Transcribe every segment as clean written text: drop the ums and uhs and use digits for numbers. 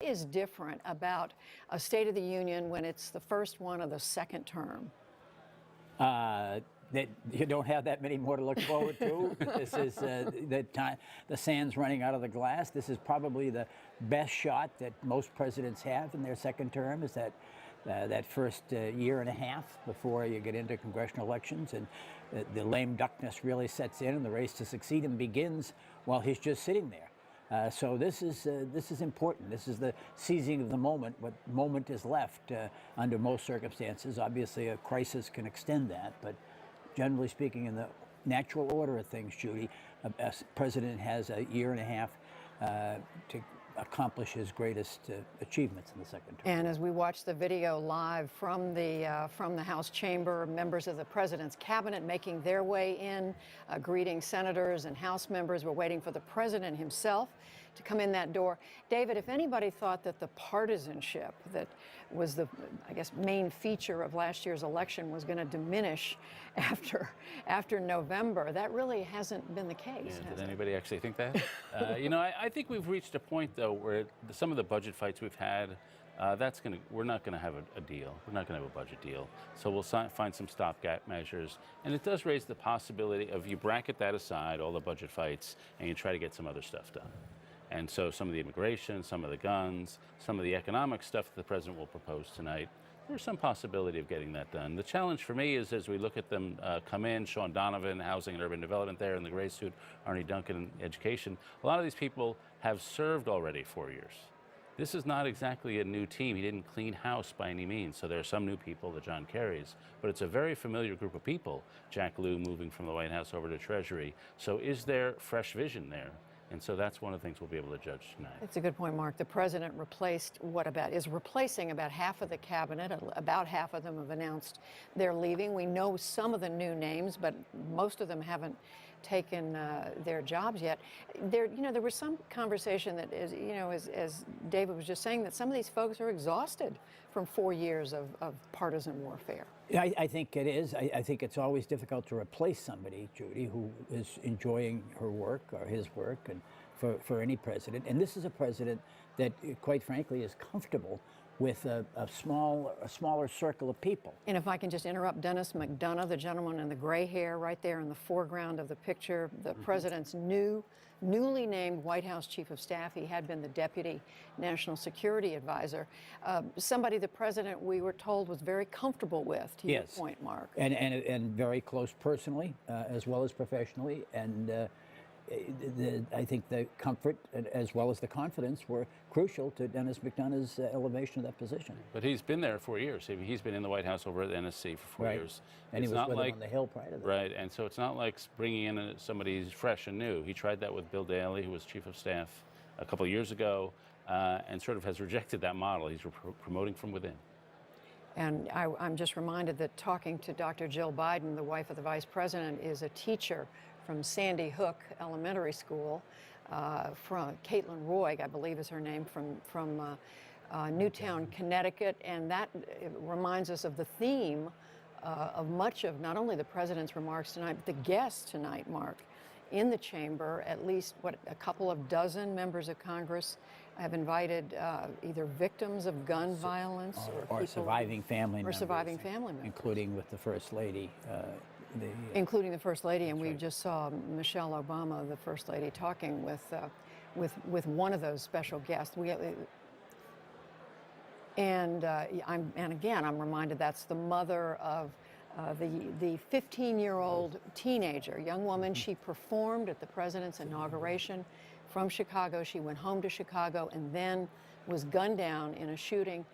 is different about a State of the Union when it's the first one of the second term? That you don't have that many more to look forward to. This is the sand's running out of the glass. This is probably the best shot that most presidents have in their second term, is that first year and a half before you get into congressional elections, and the lame duckness really sets in, and the race to succeed him begins while he's just sitting there. So this is important. This is the seizing of the moment. What moment is left under most circumstances? Obviously, a crisis can extend that, but generally speaking, in the natural order of things, Judy, a president has a year and a half to accomplish his greatest achievements in the second term. And as we watch the video live from the House chamber, members of the president's cabinet making their way in, greeting senators and House members. We're waiting for the president himself to come in that door. David, if anybody thought that the partisanship that was the, I guess, main feature of last year's election was going to diminish after November, that really hasn't been the case. Yeah, did anybody actually think that? You know, I think we've reached a point, though, where some of the budget fights we've had, we're not going to have a deal. We're not going to have a budget deal. So we'll find some stopgap measures. And it does raise the possibility of, you bracket that aside, all the budget fights, and you try to get some other stuff done. And so some of the immigration, some of the guns, some of the economic stuff that the president will propose tonight, there's some possibility of getting that done. The challenge for me is, as we look at them come in, Shaun Donovan, Housing and Urban Development there in the gray suit, Arnie Duncan, Education, a lot of these people have served already 4 years. This is not exactly a new team. He didn't clean house by any means. So there are some new people, the John Kerrys, but it's a very familiar group of people. Jack Lew moving from the White House over to Treasury. So is there fresh vision there? And so that's one of the things we'll be able to judge tonight. That's a good point, Mark. The president is replacing about half of the cabinet. About half of them have announced they're leaving. We know some of the new names, but most of them haven't taken their jobs yet. There was some conversation that is, as David was just saying, that some of these folks are exhausted from 4 years of partisan warfare. I think it is. I think it's always difficult to replace somebody, Judy, who is enjoying her work or his work, and for any president. And this is a president that, quite frankly, is comfortable with a smaller circle of people. And if I can just interrupt, Dennis McDonough, the gentleman in the gray hair right there in the foreground of the picture, the president's newly named White House Chief of Staff. He had been the Deputy National Security Advisor. Somebody the president, we were told, was very comfortable with, to your point, Mark. And very close personally, as well as professionally. And I think the comfort as well as the confidence were crucial to Dennis McDonough's elevation of that position. But he's been there 4 years. He's been in the White House over at the NSC for 4 years. And he was with him on the Hill prior to that. Right, and so it's not like bringing in somebody who's fresh and new. He tried that with Bill Daley, who was Chief of Staff a couple of years ago, and sort of has rejected that model. He's promoting from within. And I'm just reminded that talking to Dr. Jill Biden, the wife of the Vice President, is a teacher from Sandy Hook Elementary School, from Caitlin Roy, I believe is her name, from Newtown, Connecticut. And that reminds us of the theme of much of not only the president's remarks tonight, but the guests tonight, Mark. In the chamber, at least, a couple of dozen members of Congress have invited either victims of gun violence or surviving family members. Or surviving family members. Including with the First Lady. Including the First Lady, and we just saw Michelle Obama, the First Lady, talking with one of those special guests. And again, I'm reminded that's the mother of the 15-year-old teenager, young woman. She performed at the president's inauguration from Chicago. She went home to Chicago and then was gunned down in a shooting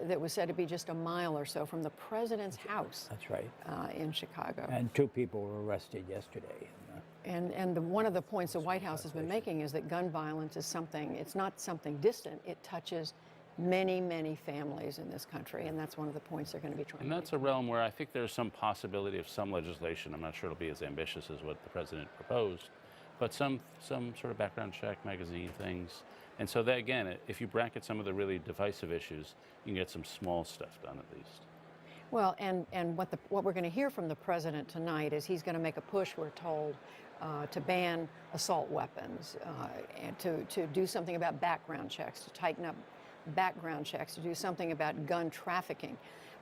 that was said to be just a mile or so from the president's house. That's right. In Chicago. And 2 people were arrested yesterday. One of the points the White House has been making is that gun violence is something, it's not something distant, it touches many, many families in this country, and that's one of the points they're going to be trying to make. And that's a realm where I think there's some possibility of some legislation. I'm not sure it'll be as ambitious as what the president proposed, but some sort of background check, magazine things. And so that, again, if you bracket some of the really divisive issues, you can get some small stuff done at least. Well, and what we're going to hear from the president tonight is he's going to make a push, we're told, to ban assault weapons, and to do something about background checks, to tighten up background checks, to do something about gun trafficking.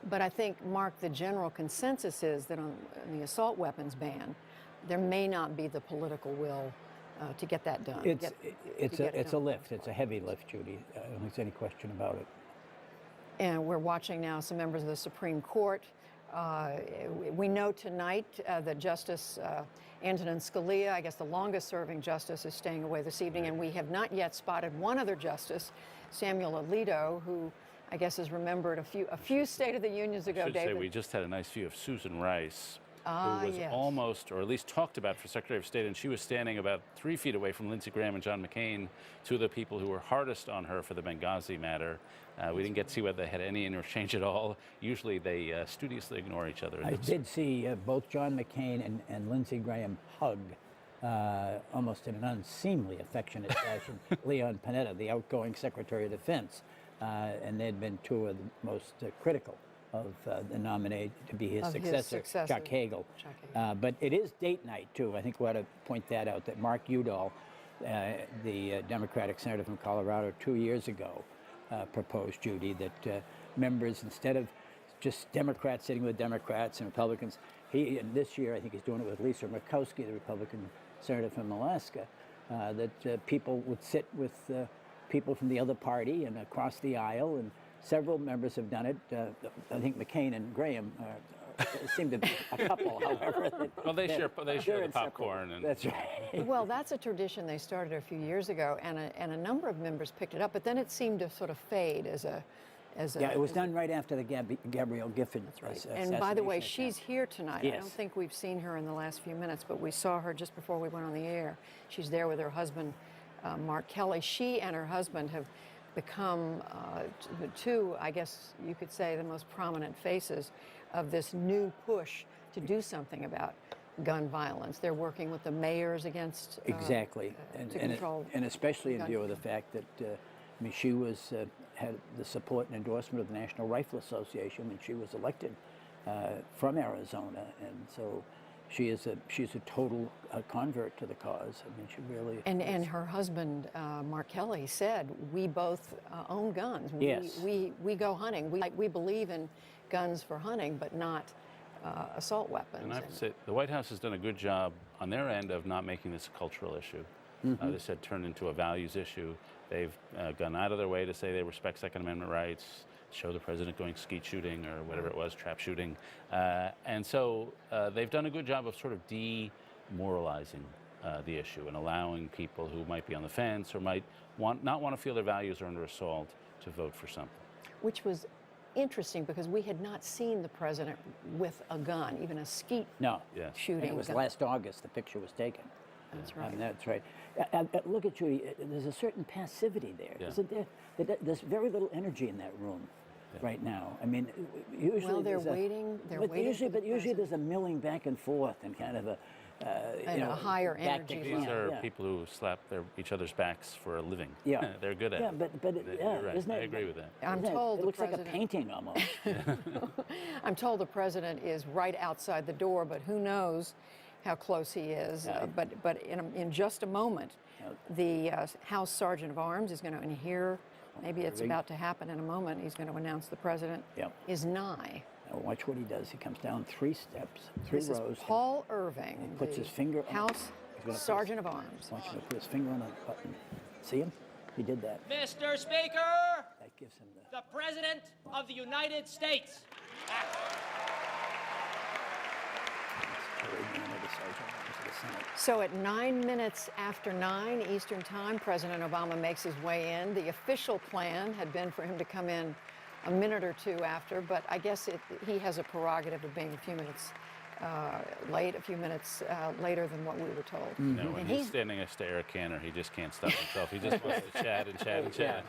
But I think, Mark, the general consensus is that on the assault weapons ban, there may not be the political will to get that done. It's a lift. It's a heavy lift, Judy. I don't think there's any question about it. And we're watching now some members of the Supreme Court. We know tonight that Justice Antonin Scalia, I guess the longest-serving justice, is staying away this evening, and we have not yet spotted one other justice, Samuel Alito, who I guess is remembered a few State of the Unions ago. I should David. say we just had a nice view of Susan Rice, who was yes. almost, or at least talked about for Secretary of State, and she was standing about 3 feet away from Lindsey Graham and John McCain, two of the people who were hardest on her for the Benghazi matter. We didn't get to see whether they had any interchange at all. Usually they studiously ignore each other. I did see both John McCain and Lindsey Graham hug, almost in an unseemly affectionate fashion, Leon Panetta, the outgoing Secretary of Defense. And they'd been two of the most critical of the nominee to be his successor, Chuck Hagel. But it is date night, too. I think we ought to point that out, that Mark Udall, the Democratic senator from Colorado 2 years ago, proposed, Judy, that members, instead of just Democrats sitting with Democrats and Republicans, and this year I think he's doing it with Lisa Murkowski, the Republican senator from Alaska, that people would sit with people from the other party and across the aisle, and several members have done it. I think McCain and Graham seem to be a couple, however. Well, they share the popcorn. And that's right. Well, that's a tradition they started a few years ago, and a number of members picked it up, but then it seemed to sort of fade as a yeah, it was done right after the Gabrielle Gifford assassination. And by the way, she's here tonight. Yes. I don't think we've seen her in the last few minutes, but we saw her just before we went on the air. She's there with her husband, Mark Kelly. She and her husband have become two, I guess you could say, the most prominent faces of this new push to do something about gun violence. They're working with the mayors against exactly, to control and especially in view of the fact that I mean, she was had the support and endorsement of the National Rifle Association, and she was elected from Arizona, and so she's a total convert to the cause. I mean, she really and her husband Mark Kelly said, we both own guns. Yes. We go hunting. We believe in guns for hunting, but not assault weapons. And I have to say, the White House has done a good job on their end of not making this a cultural issue. They said turn into a values issue. They've gone out of their way to say they respect Second Amendment rights, show the president going skeet shooting or whatever it was, trap shooting. And so they've done a good job of sort of demoralizing the issue and allowing people who might be on the fence or might not want to feel their values are under assault to vote for something. Which was interesting because we had not seen the president with a gun, even a skeet shooting. And it was gun. last August the picture was taken. That's right. That's right. Look at Judy. There's a certain passivity there, isn't there? There's very little energy in that room right now. I mean, usually they're waiting. Usually there's a milling back and forth and kind of a a higher energy. These are people who slap each other's backs for a living. Yeah, they're good at it. But You're right. isn't it? I agree with that. I'm told it looks the like a painting almost. I'm told the president is right outside the door, but who knows how close he is. But in just a moment, the House Sergeant of Arms is going to, and here, maybe it's Irving. about to happen in a moment, he's going to announce the president is nigh. Now watch what he does. He comes down 3 steps, 3 This rows. is Paul Irving, and puts the his finger on House Sergeant of Arms. Watch him put his finger on a button. See him? He did that. Mr. Speaker, That gives him the President of the United States. So at 9 minutes after 9 Eastern Time, President Obama makes his way in. The official plan had been for him to come in a minute or two after, but I guess he has a prerogative of being a few minutes late, a few minutes later than what we were told. No, when he's standing next to Eric Cantor, he just can't stop himself. He just wants to chat and chat and chat.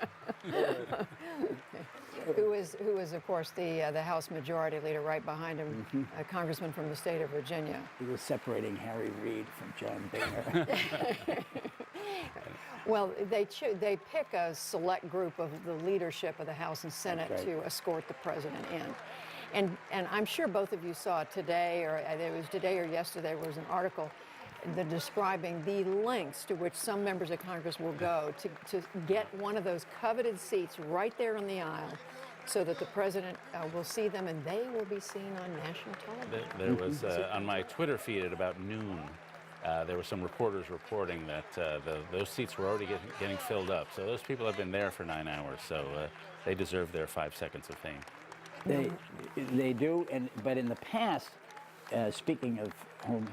Who is, of course, the House Majority Leader right behind him, a congressman from the state of Virginia. He was separating Harry Reid from John Boehner. Well, they pick a select group of the leadership of the House and Senate to escort the president in. And I'm sure both of you saw it today, or it was today or yesterday, there was an article describing the lengths to which some members of Congress will go to get one of those coveted seats right there in the aisle so that the president will see them and they will be seen on national television. There was, on my Twitter feed at about noon, there were some reporters reporting that those seats were already getting filled up. So those people have been there for 9 hours, so they deserve their 5 seconds of fame. They do, but in the past, speaking of whom,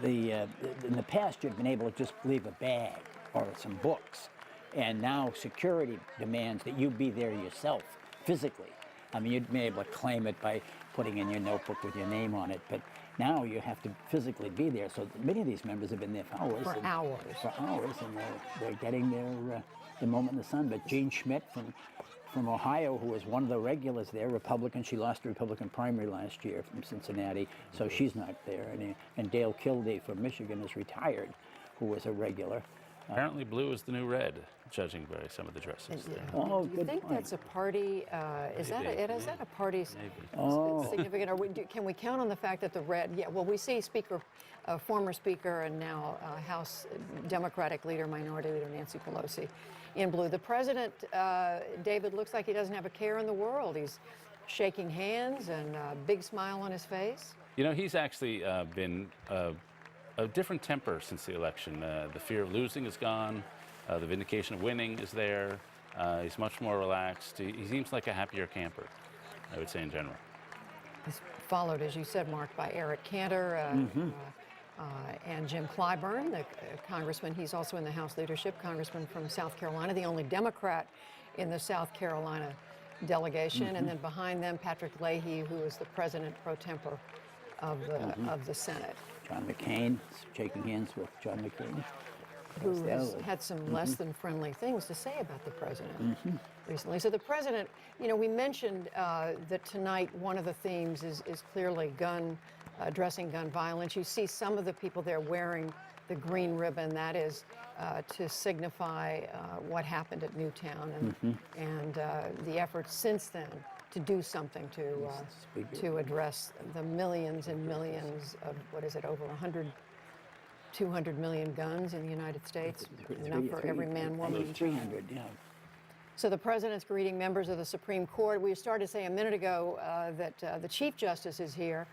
in the past you'd been able to just leave a bag or some books, and now security demands that you be there yourself, physically. I mean, you'd be able to claim it by putting in your notebook with your name on it, but now you have to physically be there. So many of these members have been there for hours. For hours. For hours, and they're getting their moment in the sun. But Jean Schmidt from Ohio, who was one of the regulars there, Republican. She lost the Republican primary last year from Cincinnati, so she's not there. And Dale Kildee from Michigan is retired, who was a regular. Apparently blue is the new red, judging by some of the dresses there. Oh, Do you good think point. that's a party? Is that a party Oh. significant? Or can we count on the fact that the red? Yeah. Well, we see former Speaker and now House Democratic leader, Minority Leader Nancy Pelosi, in blue. The president, David, looks like he doesn't have a care in the world. He's shaking hands and a big smile on his face. You know, he's actually been a different temper since the election. The fear of losing is gone. The vindication of winning is there. He's much more relaxed. He seems like a happier camper, I would say, in general. He's followed, as you said, Mark, by Eric Cantor and Jim Clyburn, the congressman. He's also in the House leadership, congressman from South Carolina, the only Democrat in the South Carolina delegation. And then behind them, Patrick Leahy, who is the president pro tempore of the Senate. John McCain, shaking hands with John McCain. Who has had some less than friendly things to say about the president recently. So the president, you know, we mentioned that tonight one of the themes is clearly addressing gun violence. You see some of the people there wearing the green ribbon. That is to signify what happened at Newtown and the efforts since then to do something to address the millions and millions of, over 200 million guns in the United States, enough for every man, woman. 300, yeah. So the president's greeting members of the Supreme Court. We started to say a minute ago that the Chief Justice is here.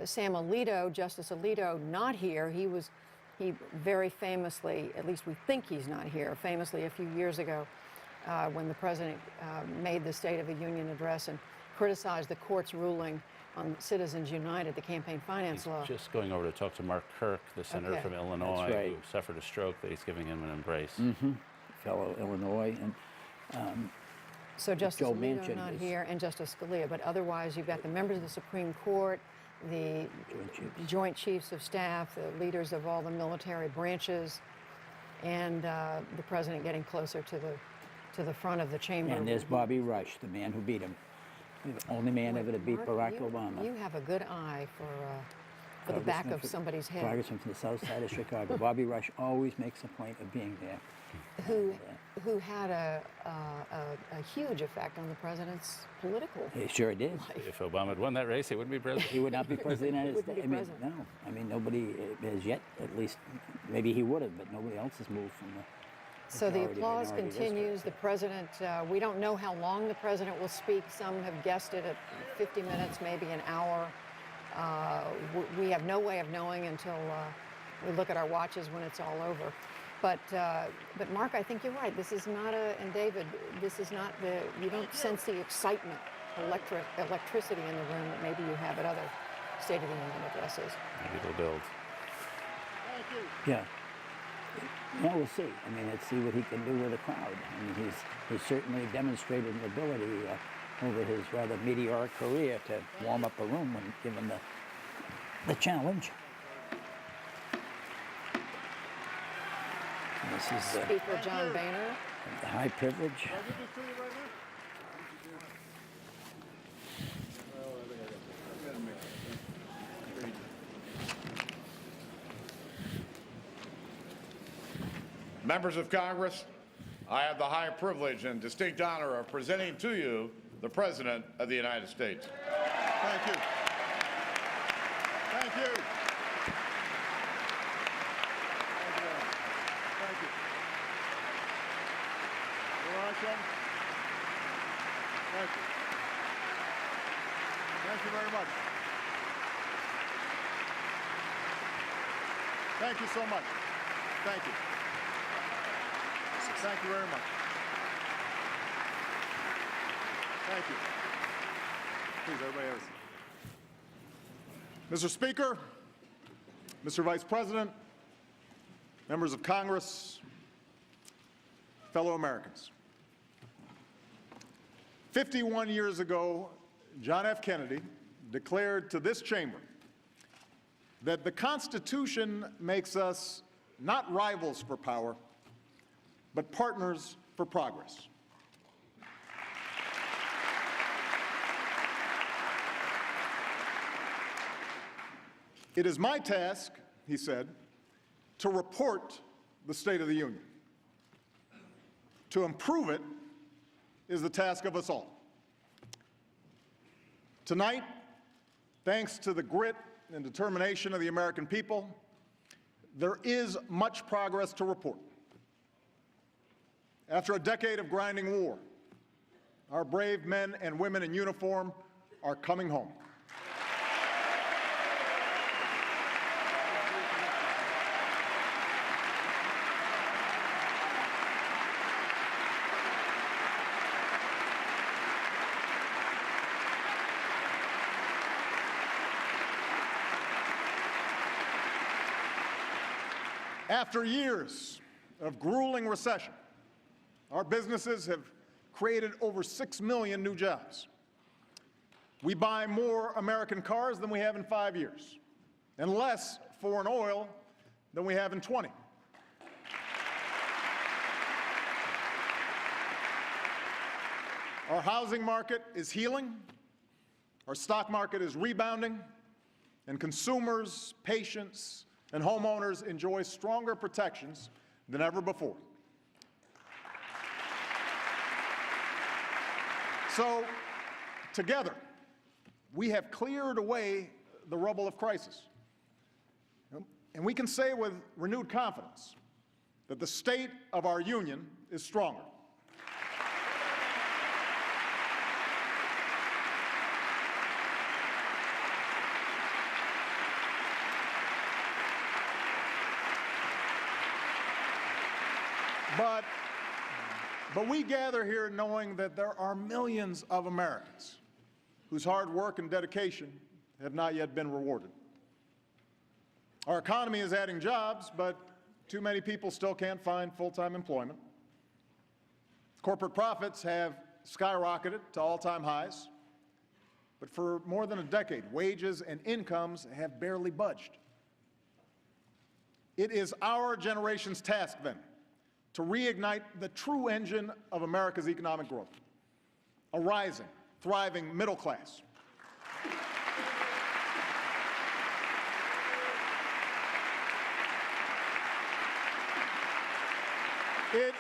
Sam Alito, Justice Alito, not here. He very famously, at least we think he's not here, famously a few years ago when the president made the State of the Union address and criticized the court's ruling on Citizens United, the campaign finance law. Just going over to talk to Mark Kirk, the senator from Illinois, That's right. who suffered a stroke, that he's giving him an embrace. Fellow Illinois. And So Justice Joe Alito Manchin not is- here, and Justice Scalia, but otherwise you've got the members of the Supreme Court, the Joint Chiefs of Staff, the leaders of all the military branches, and the president getting closer to the front of the chamber. And there's Bobby Rush, the man who beat him. The only man ever to beat Mark, Barack Obama. You have a good eye for the back of somebody's head. Congressman from the south side of Chicago. Bobby Rush always makes a point of being there. Who had a huge effect on the president's political. He sure did. If Obama had won that race, he wouldn't be president. He would not be president of the United Wouldn't States. be president. No. I mean, nobody has yet, at least, maybe he would have, but nobody else has moved from the So the majority, applause minority continues. district. The president, we don't know how long the president will speak. Some have guessed it at 50 minutes, maybe an hour. We have no way of knowing until we look at our watches when it's all over. But Mark, I think you're right. This is not and David, this is not you don't sense the excitement, electricity in the room that maybe you have at other State of the Union addresses. Maybe they'll build. Yeah. Yeah, we'll see. I mean, let's see what he can do with the crowd. I mean, he's certainly demonstrated an ability over his rather meteoric career to warm up a room when given the challenge. And this is Speaker John Boehner. the high privilege. Members of Congress, I have the high privilege and distinct honor of presenting to you the President of the United States. Thank you. Thank you. Welcome. Thank you. Thank you very much. Thank you so much. Thank you. Thank you very much. Thank you. Please, everybody have a seat. Mr. Speaker, Mr. Vice President, members of Congress, fellow Americans. 51 years ago, John F. Kennedy declared to this chamber that the Constitution makes us not rivals for power, but partners for progress. It is my task, he said, to report the State of the Union. To improve it is the task of us all. Tonight, thanks to the grit and determination of the American people, there is much progress to report. After a decade of grinding war, our brave men and women in uniform are coming home. After years of grueling recession, our businesses have created over 6 million new jobs. We buy more American cars than we have in 5 years, and less foreign oil than we have in 20. Our housing market is healing, our stock market is rebounding, and consumers, patients, and homeowners enjoy stronger protections than ever before. So, together, we have cleared away the rubble of crisis. And we can say with renewed confidence that the state of our union is stronger. But we gather here knowing that there are millions of Americans whose hard work and dedication have not yet been rewarded. Our economy is adding jobs, but too many people still can't find full-time employment. Corporate profits have skyrocketed to all-time highs, but for more than a decade, wages and incomes have barely budged. It is our generation's task, then, to reignite the true engine of America's economic growth, a rising, thriving middle class. It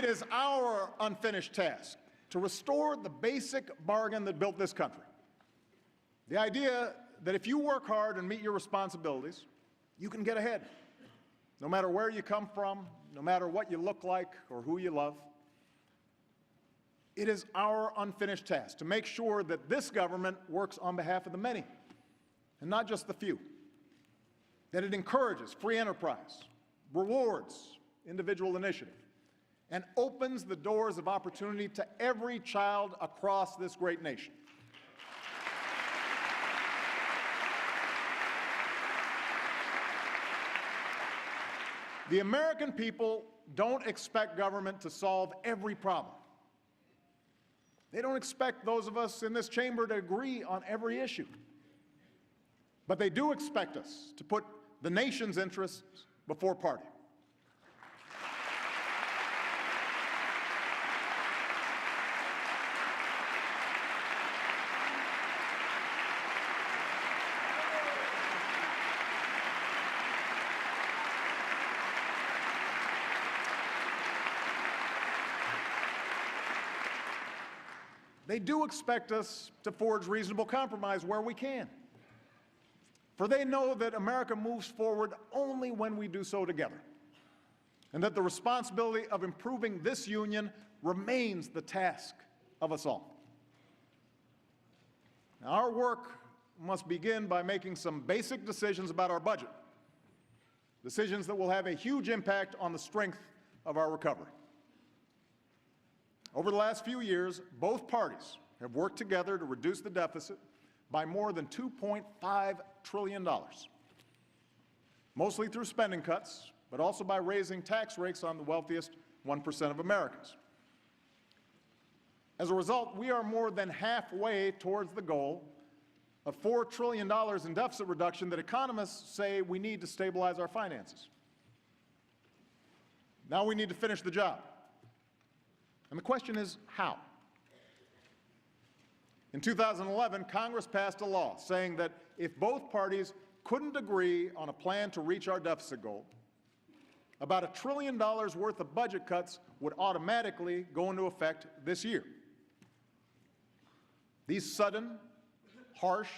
is our unfinished task to restore the basic bargain that built this country. The idea that if you work hard and meet your responsibilities, you can get ahead, no matter where you come from, no matter what you look like or who you love. It is our unfinished task to make sure that this government works on behalf of the many, and not just the few, that it encourages free enterprise, rewards individual initiative, and opens the doors of opportunity to every child across this great nation. The American people don't expect government to solve every problem. They don't expect those of us in this chamber to agree on every issue. But they do expect us to put the nation's interests before party. They do expect us to forge reasonable compromise where we can. For they know that America moves forward only when we do so together. and that the responsibility of improving this union remains the task of us all. Now, our work must begin by making some basic decisions about our budget, decisions that will have a huge impact on the strength of our recovery. Over the last few years, both parties have worked together to reduce the deficit by more than $2.5 trillion, mostly through spending cuts, but also by raising tax rates on the wealthiest 1% of Americans. As a result, we are more than halfway towards the goal of $4 trillion in deficit reduction that economists say we need to stabilize our finances. Now we need to finish the job. And the question is, how? In 2011, Congress passed a law saying that if both parties couldn't agree on a plan to reach our deficit goal, about $1 trillion worth of budget cuts would automatically go into effect this year. These sudden, harsh,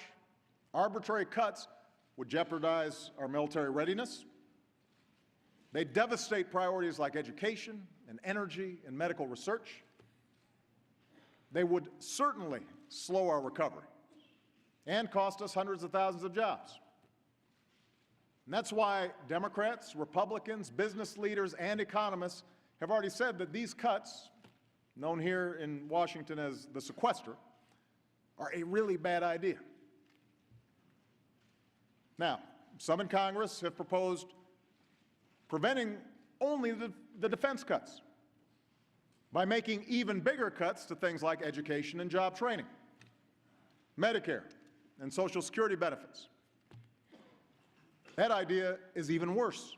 arbitrary cuts would jeopardize our military readiness. They devastate priorities like education and energy and medical research. They would certainly slow our recovery and cost us hundreds of thousands of jobs. And that's why Democrats, Republicans, business leaders, and economists have already said that these cuts, known here in Washington as the sequester, are a really bad idea. Now, some in Congress have proposed preventing only the defense cuts by making even bigger cuts to things like education and job training, Medicare, and Social Security benefits. That idea is even worse.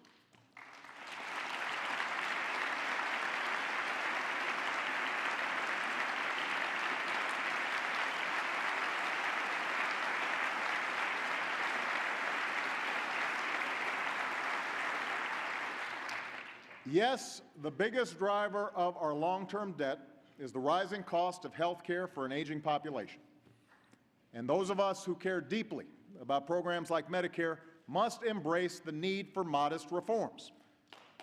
Yes, the biggest driver of our long-term debt is the rising cost of health care for an aging population. And those of us who care deeply about programs like Medicare must embrace the need for modest reforms.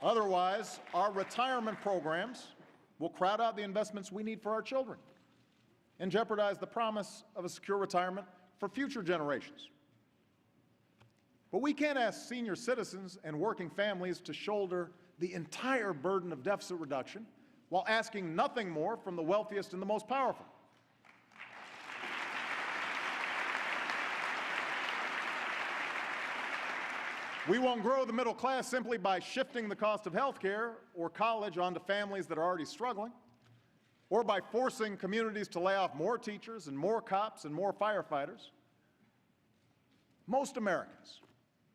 Otherwise, our retirement programs will crowd out the investments we need for our children and jeopardize the promise of a secure retirement for future generations. But we can't ask senior citizens and working families to shoulder the entire burden of deficit reduction while asking nothing more from the wealthiest and the most powerful. We won't grow the middle class simply by shifting the cost of health care or college onto families that are already struggling, or by forcing communities to lay off more teachers and more cops and more firefighters. Most Americans,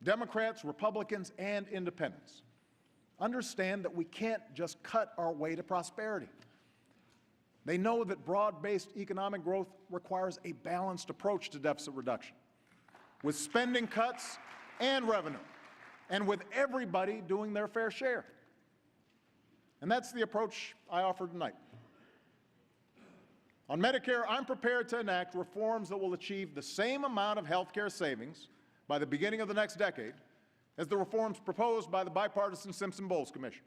Democrats, Republicans, and independents, understand that we can't just cut our way to prosperity. They know that broad-based economic growth requires a balanced approach to deficit reduction, with spending cuts and revenue, and with everybody doing their fair share. And that's the approach I offer tonight. On Medicare, I'm prepared to enact reforms that will achieve the same amount of health care savings by the beginning of the next decade as the reforms proposed by the bipartisan Simpson-Bowles Commission.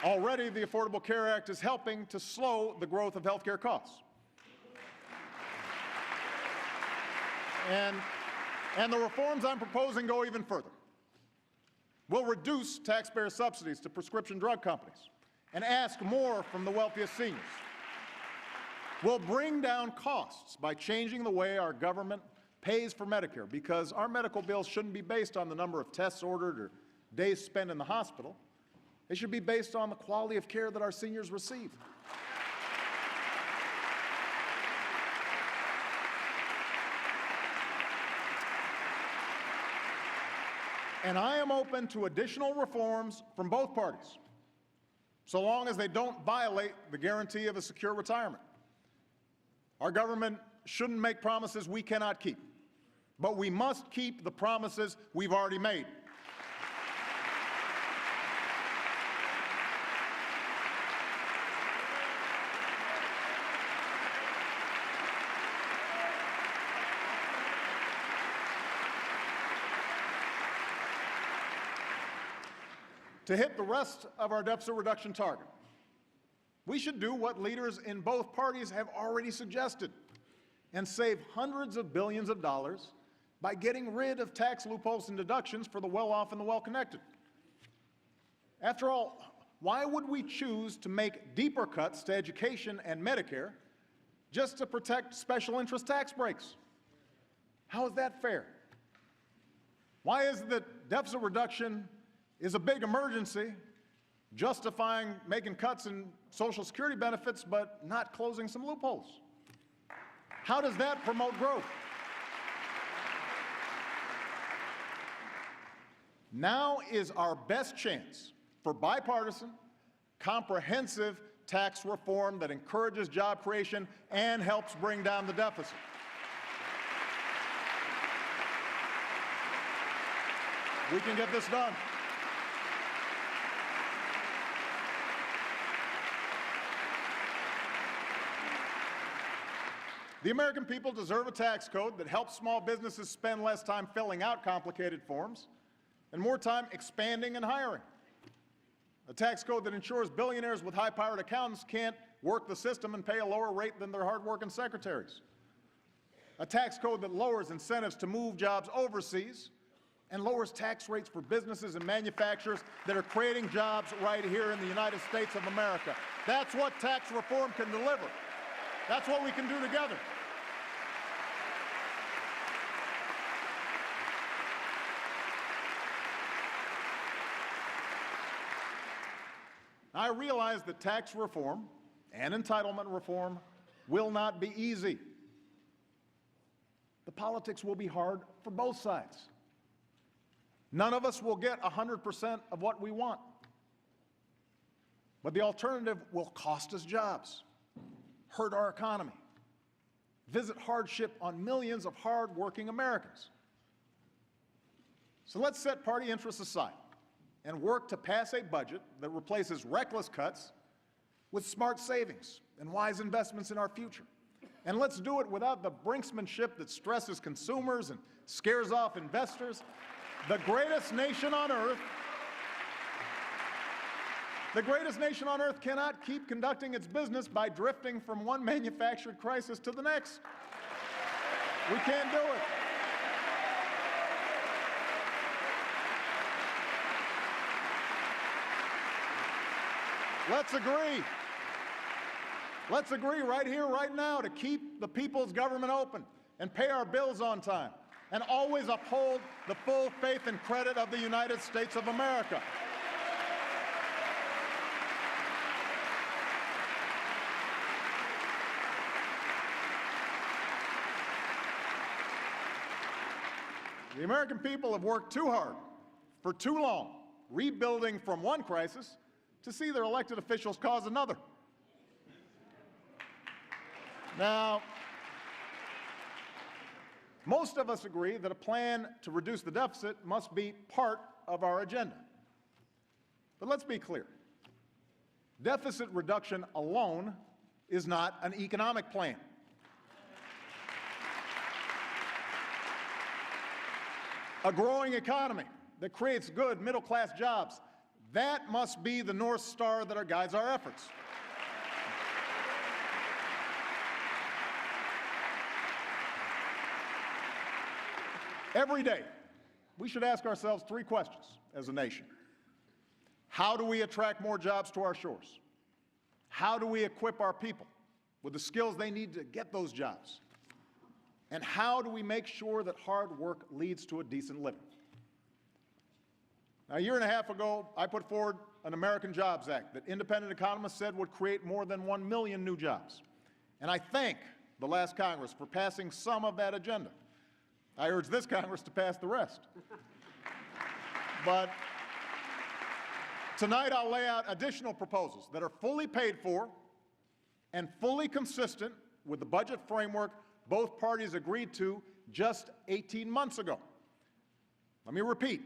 Already, the Affordable Care Act is helping to slow the growth of health care costs. And the reforms I'm proposing go even further. We'll reduce taxpayer subsidies to prescription drug companies and ask more from the wealthiest seniors. We'll bring down costs by changing the way our government pays for Medicare, because our medical bills shouldn't be based on the number of tests ordered or days spent in the hospital. They should be based on the quality of care that our seniors receive. And I am open to additional reforms from both parties, so long as they don't violate the guarantee of a secure retirement. Our government shouldn't make promises we cannot keep, but we must keep the promises we've already made. to hit the rest of our deficit reduction target, we should do what leaders in both parties have already suggested and save hundreds of billions of dollars by getting rid of tax loopholes and deductions for the well-off and the well-connected. After all, why would we choose to make deeper cuts to education and Medicare just to protect special interest tax breaks? How is that fair? Why is it that deficit reduction is a big emergency, justifying making cuts in Social Security benefits but not closing some loopholes? How does that promote growth? Now is our best chance for bipartisan, comprehensive tax reform that encourages job creation and helps bring down the deficit. We can get this done. The American people deserve a tax code that helps small businesses spend less time filling out complicated forms and more time expanding and hiring. A tax code that ensures billionaires with high-powered accountants can't work the system and pay a lower rate than their hard-working secretaries. A tax code that lowers incentives to move jobs overseas and lowers tax rates for businesses and manufacturers that are creating jobs right here in the United States of America. That's what tax reform can deliver. That's what we can do together. I realize that tax reform and entitlement reform will not be easy. The politics will be hard for both sides. None of us will get 100% of what we want. But the alternative will cost us jobs, hurt our economy, visit hardship on millions of hard-working Americans. So let's set party interests aside and work to pass a budget that replaces reckless cuts with smart savings and wise investments in our future. And let's do it without the brinksmanship that stresses consumers and scares off investors. The greatest nation on earth cannot keep conducting its business by drifting from one manufactured crisis to the next. We can't do it. Let's agree. Let's agree right here, right now, to keep the people's government open and pay our bills on time and always uphold the full faith and credit of the United States of America. The American people have worked too hard for too long, rebuilding from one crisis to see their elected officials cause another. Now, most of us agree that a plan to reduce the deficit must be part of our agenda. But let's be clear. Deficit reduction alone is not an economic plan. A growing economy that creates good middle-class jobs, that must be the North Star that guides our efforts. Every day, we should ask ourselves three questions as a nation. How do we attract more jobs to our shores? How do we equip our people with the skills they need to get those jobs? And how do we make sure that hard work leads to a decent living? Now, a year and a half ago, I put forward an American Jobs Act that independent economists said would create more than 1 million new jobs. And I thank the last Congress for passing some of that agenda. I urge this Congress to pass the rest. But tonight I'll lay out additional proposals that are fully paid for and fully consistent with the budget framework both parties agreed to just 18 months ago. Let me repeat.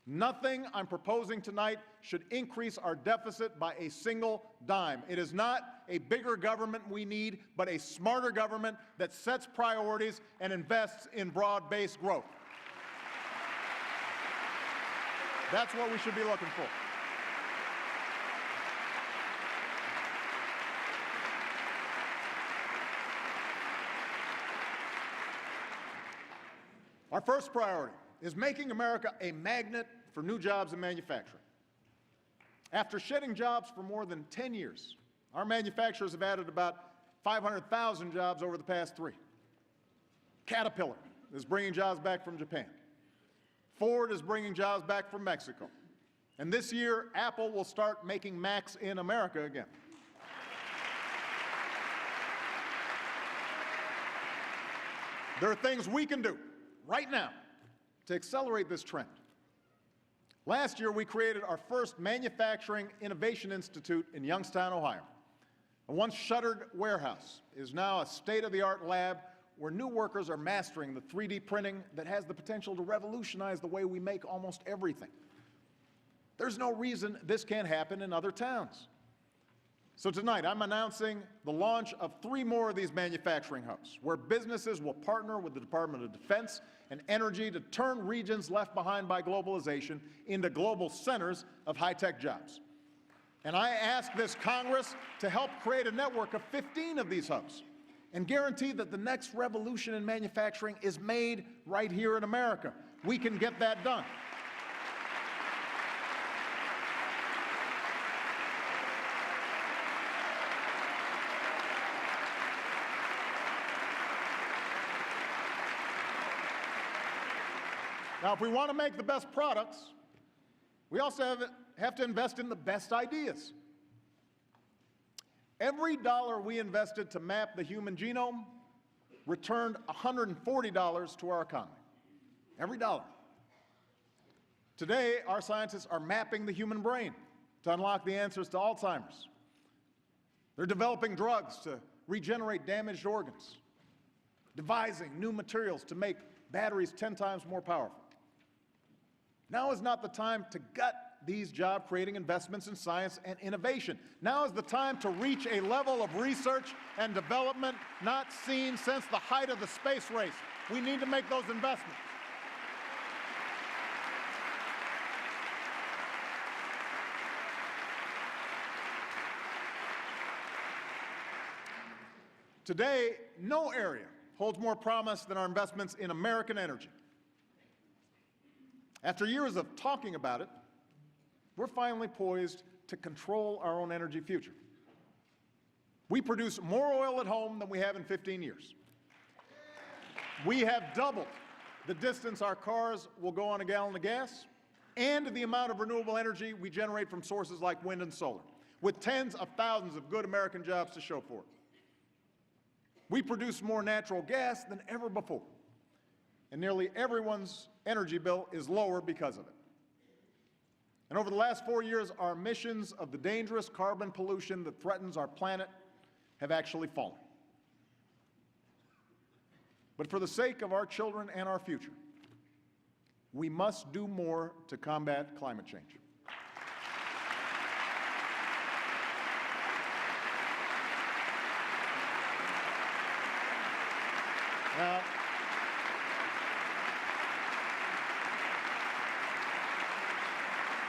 Nothing I'm proposing tonight should increase our deficit by a single dime. It is not a bigger government we need, but a smarter government that sets priorities and invests in broad-based growth. That's what we should be looking for. Our first priority is making America a magnet for new jobs in manufacturing. After shedding jobs for more than 10 years, our manufacturers have added about 500,000 jobs over the past 3. Caterpillar is bringing jobs back from Japan. Ford is bringing jobs back from Mexico. And this year, Apple will start making Macs in America again. There are things we can do right now to accelerate this trend. Last year, we created our first Manufacturing Innovation Institute in Youngstown, Ohio. A once shuttered warehouse is now a state-of-the-art lab where new workers are mastering the 3D printing that has the potential to revolutionize the way we make almost everything. There's no reason this can't happen in other towns. So tonight, I'm announcing the launch of 3 more of these manufacturing hubs, where businesses will partner with the Department of Defense and Energy to turn regions left behind by globalization into global centers of high-tech jobs. And I ask this Congress to help create a network of 15 of these hubs and guarantee that the next revolution in manufacturing is made right here in America. We can get that done. Now, if we want to make the best products, we also have to invest in the best ideas. Every dollar we invested to map the human genome returned $140 to our economy. Every dollar. Today, our scientists are mapping the human brain to unlock the answers to Alzheimer's. They're developing drugs to regenerate damaged organs, devising new materials to make batteries 10 times more powerful. Now is not the time to gut these job-creating investments in science and innovation. Now is the time to reach a level of research and development not seen since the height of the space race. We need to make those investments. Today, no area holds more promise than our investments in American energy. After years of talking about it, we're finally poised to control our own energy future. We produce more oil at home than we have in 15 years. We have doubled the distance our cars will go on a gallon of gas and the amount of renewable energy we generate from sources like wind and solar, with tens of thousands of good American jobs to show for it. We produce more natural gas than ever before, and nearly everyone's energy bill is lower because of it. And over the last 4 years, our emissions of the dangerous carbon pollution that threatens our planet have actually fallen. But for the sake of our children and our future, we must do more to combat climate change.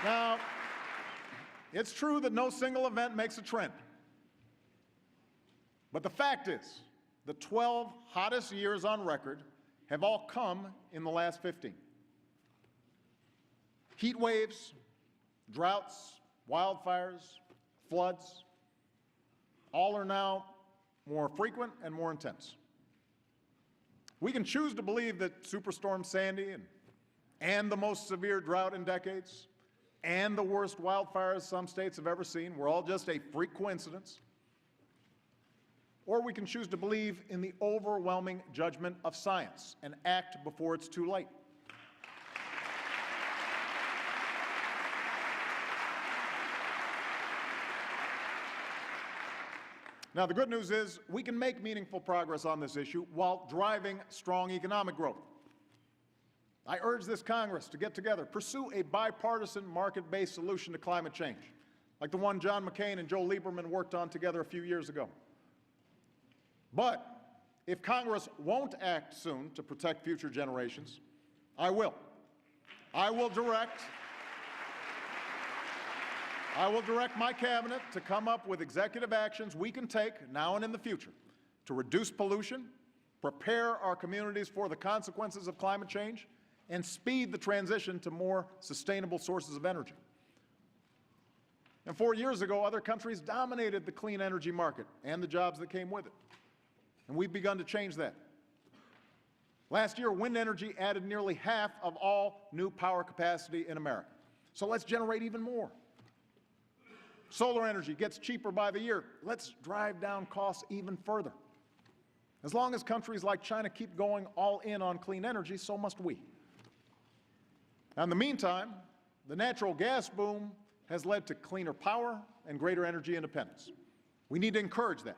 Now, it's true that no single event makes a trend. But the fact is, the 12 hottest years on record have all come in the last 15. Heat waves, droughts, wildfires, floods, all are now more frequent and more intense. We can choose to believe that Superstorm Sandy and the most severe drought in decades and the worst wildfires some states have ever seen were all just a freak coincidence. Or we can choose to believe in the overwhelming judgment of science and act before it's too late. Now, the good news is we can make meaningful progress on this issue while driving strong economic growth. I urge this Congress to get together, pursue a bipartisan market-based solution to climate change, like the one John McCain and Joe Lieberman worked on together a few years ago. But if Congress won't act soon to protect future generations, I will. I will direct I will direct my cabinet to come up with executive actions we can take now and in the future to reduce pollution, prepare our communities for the consequences of climate change, and speed the transition to more sustainable sources of energy. And 4 years ago, other countries dominated the clean energy market and the jobs that came with it. And we've begun to change that. Last year, wind energy added nearly half of all new power capacity in America. So let's generate even more. Solar energy gets cheaper by the year. Let's drive down costs even further. As long as countries like China keep going all in on clean energy, so must we. Now, in the meantime, the natural gas boom has led to cleaner power and greater energy independence. We need to encourage that.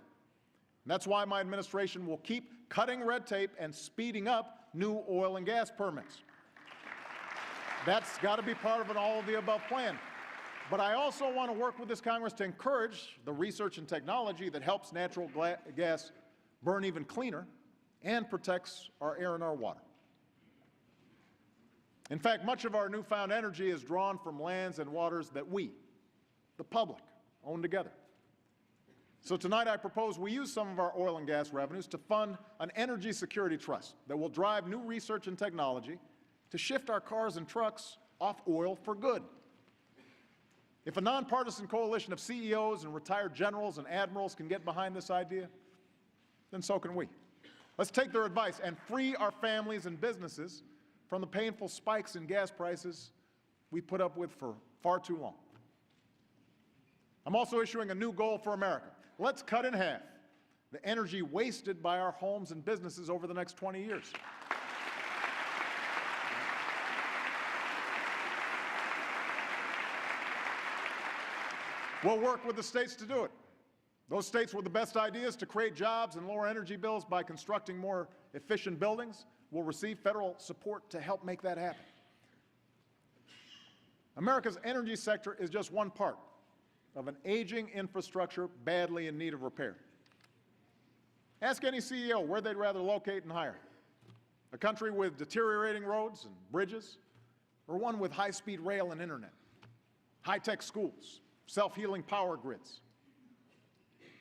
And that's why my administration will keep cutting red tape and speeding up new oil and gas permits. That's got to be part of an all-of-the-above plan. But I also want to work with this Congress to encourage the research and technology that helps natural gas burn even cleaner and protects our air and our water. In fact, much of our newfound energy is drawn from lands and waters that we, the public, own together. So tonight I propose we use some of our oil and gas revenues to fund an energy security trust that will drive new research and technology to shift our cars and trucks off oil for good. If a nonpartisan coalition of CEOs and retired generals and admirals can get behind this idea, then so can we. Let's take their advice and free our families and businesses from the painful spikes in gas prices we put up with for far too long. I'm also issuing a new goal for America. Let's cut in half the energy wasted by our homes and businesses over the next 20 years. We'll work with the states to do it. Those states with the best ideas to create jobs and lower energy bills by constructing more efficient buildings will receive federal support to help make that happen. America's energy sector is just one part of an aging infrastructure badly in need of repair. Ask any CEO where they'd rather locate and hire. A country with deteriorating roads and bridges, or one with high-speed rail and internet, high-tech schools, self-healing power grids.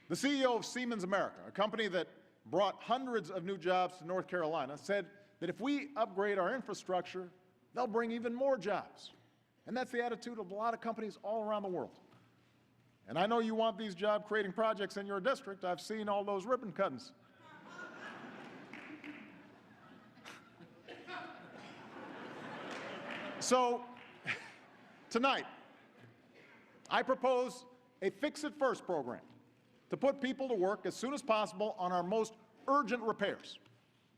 The CEO of Siemens America, a company that brought hundreds of new jobs to North Carolina, said that if we upgrade our infrastructure, they'll bring even more jobs. And that's the attitude of a lot of companies all around the world. And I know you want these job-creating projects in your district. I've seen all those ribbon cuttings. So, tonight, I propose a Fix-It-First program to put people to work as soon as possible on our most urgent repairs,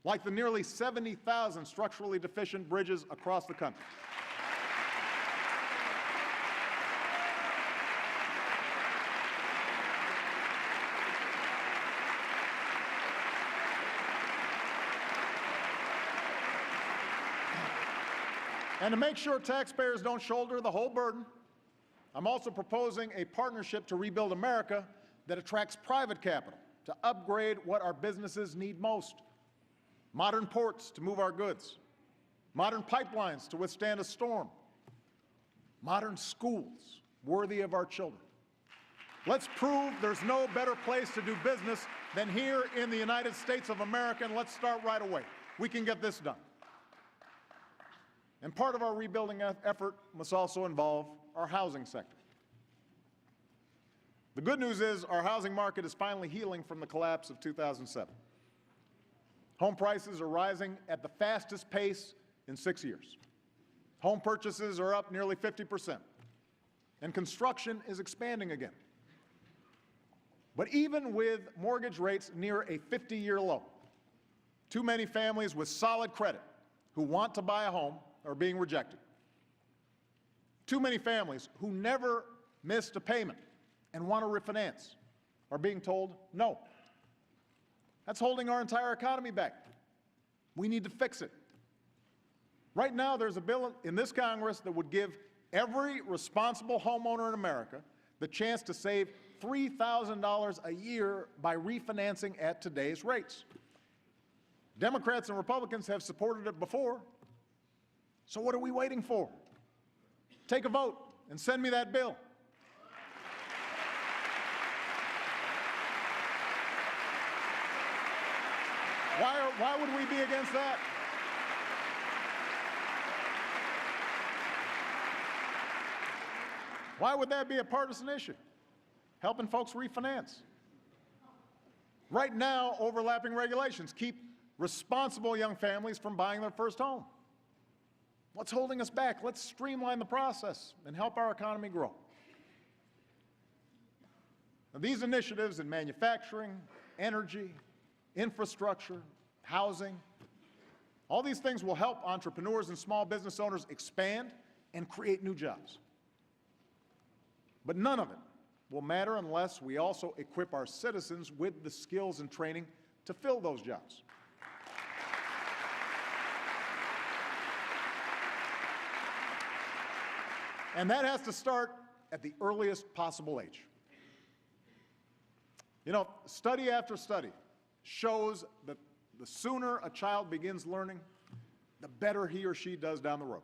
like the nearly 70,000 structurally deficient bridges across the country. And to make sure taxpayers don't shoulder the whole burden, I'm also proposing a partnership to rebuild America that attracts private capital to upgrade what our businesses need most. Modern ports to move our goods, modern pipelines to withstand a storm, modern schools worthy of our children. Let's prove there's no better place to do business than here in the United States of America, and let's start right away. We can get this done. And part of our rebuilding effort must also involve our housing sector. The good news is our housing market is finally healing from the collapse of 2007. Home prices are rising at the fastest pace in 6 years. Home purchases are up nearly 50%, and construction is expanding again. But even with mortgage rates near a 50-year low, too many families with solid credit who want to buy a home are being rejected. Too many families who never missed a payment and want to refinance are being told no. That's holding our entire economy back. We need to fix it. Right now, there's a bill in this Congress that would give every responsible homeowner in America the chance to save $3,000 a year by refinancing at today's rates. Democrats and Republicans have supported it before, so what are we waiting for? Take a vote and send me that bill. Why would we be against that? Why would that be a partisan issue? Helping folks refinance. Right now, overlapping regulations keep responsible young families from buying their first home. What's holding us back? Let's streamline the process and help our economy grow. Now, these initiatives in manufacturing, energy, infrastructure, housing, all these things will help entrepreneurs and small business owners expand and create new jobs. But none of it will matter unless we also equip our citizens with the skills and training to fill those jobs. And that has to start at the earliest possible age. You know, study after study shows that the sooner a child begins learning, the better he or she does down the road.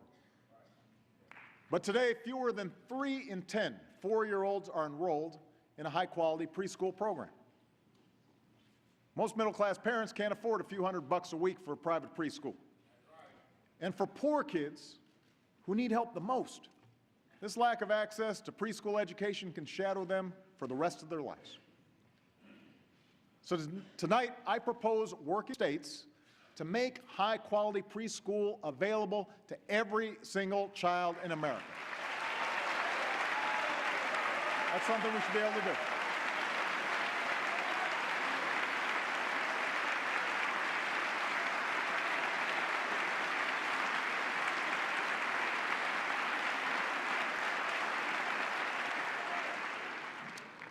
But today, fewer than 3 in 10 4-year-olds are enrolled in a high-quality preschool program. Most middle-class parents can't afford a few $100 a week for a private preschool. And for poor kids who need help the most, this lack of access to preschool education can shadow them for the rest of their lives. So tonight, I propose working states to make high-quality preschool available to every single child in America. That's something we should be able to do.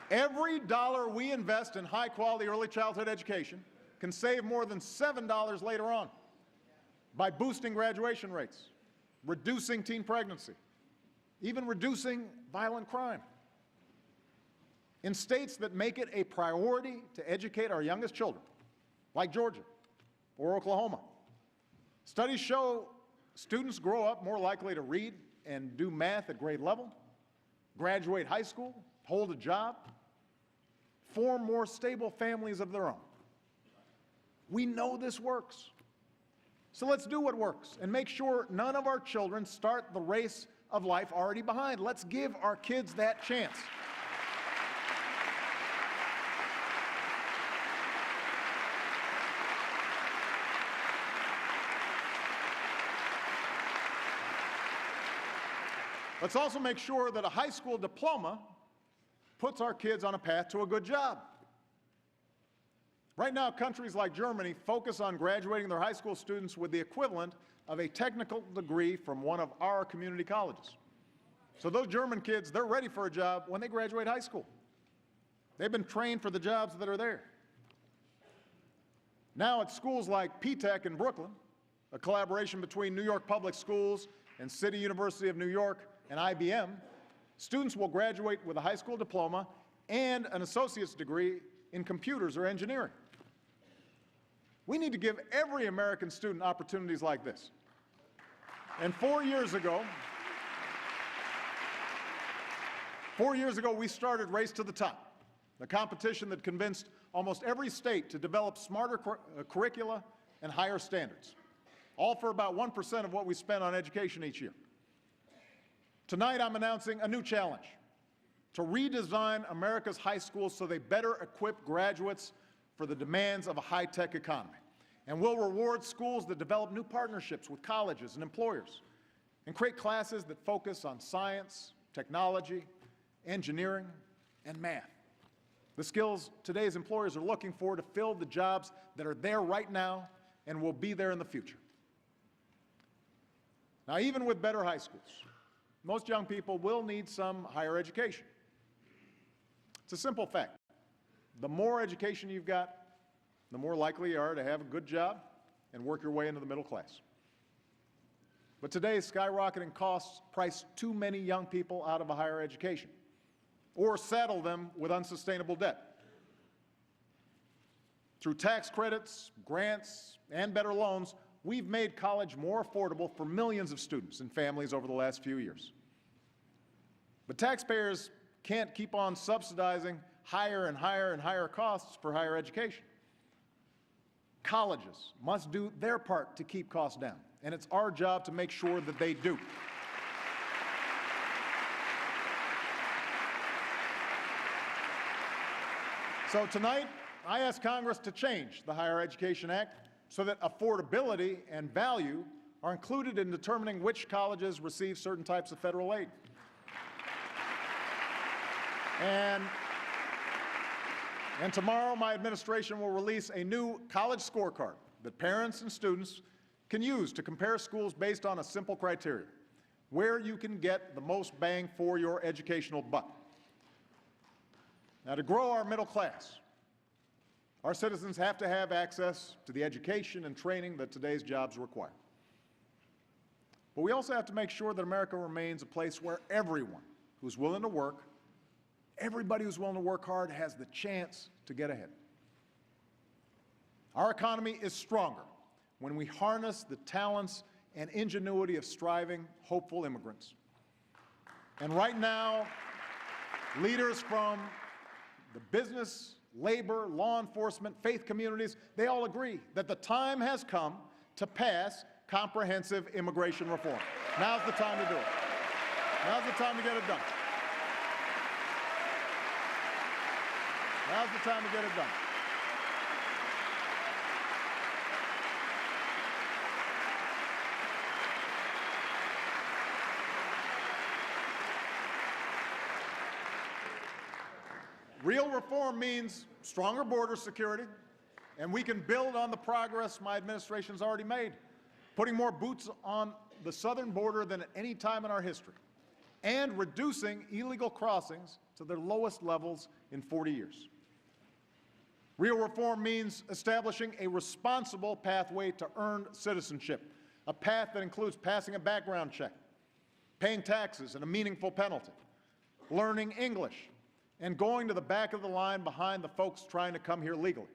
Every dollar we invest in high-quality early childhood education can save more than $7 later on by boosting graduation rates, reducing teen pregnancy, even reducing violent crime. In states that make it a priority to educate our youngest children, like Georgia or Oklahoma, studies show students grow up more likely to read and do math at grade level, graduate high school, hold a job, form more stable families of their own. We know this works. So let's do what works and make sure none of our children start the race of life already behind. Let's give our kids that chance. Let's also make sure that a high school diploma puts our kids on a path to a good job. Right now, countries like Germany focus on graduating their high school students with the equivalent of a technical degree from one of our community colleges. So those German kids, they're ready for a job when they graduate high school. They've been trained for the jobs that are there. Now at schools like P-Tech in Brooklyn, a collaboration between New York Public Schools and City University of New York and IBM, students will graduate with a high school diploma and an associate's degree in computers or engineering. We need to give every American student opportunities like this. And 4 years ago, we started Race to the Top, the competition that convinced almost every state to develop smarter curricula and higher standards, all for about 1% of what we spend on education each year. Tonight, I'm announcing a new challenge to redesign America's high schools so they better equip graduates for the demands of a high-tech economy. And we'll reward schools that develop new partnerships with colleges and employers and create classes that focus on science, technology, engineering, and math. The skills today's employers are looking for to fill the jobs that are there right now and will be there in the future. Now, even with better high schools, most young people will need some higher education. It's a simple fact. The more education you've got, the more likely you are to have a good job and work your way into the middle class. But today's skyrocketing costs price too many young people out of a higher education or saddle them with unsustainable debt. Through tax credits, grants, and better loans, we've made college more affordable for millions of students and families over the last few years. But taxpayers can't keep on subsidizing higher and higher and higher costs for higher education. Colleges must do their part to keep costs down, and it's our job to make sure that they do. So tonight, I ask Congress to change the Higher Education Act so that affordability and value are included in determining which colleges receive certain types of federal aid. And tomorrow, my administration will release a new college scorecard that parents and students can use to compare schools based on a simple criteria: where you can get the most bang for your educational buck. Now, to grow our middle class, our citizens have to have access to the education and training that today's jobs require. But we also have to make sure that America remains a place where everyone who's willing to work, everybody who's willing to work hard, has the chance to get ahead. Our economy is stronger when we harness the talents and ingenuity of striving, hopeful immigrants. And right now, leaders from the business, labor, law enforcement, faith communities, they all agree that the time has come to pass comprehensive immigration reform. Now's the time to do it. Now's the time to get it done. Now's the time to get it done. Real reform means stronger border security, and we can build on the progress my administration's already made, putting more boots on the southern border than at any time in our history, and reducing illegal crossings to their lowest levels in 40 years. Real reform means establishing a responsible pathway to earned citizenship, a path that includes passing a background check, paying taxes and a meaningful penalty, learning English, and going to the back of the line behind the folks trying to come here legally.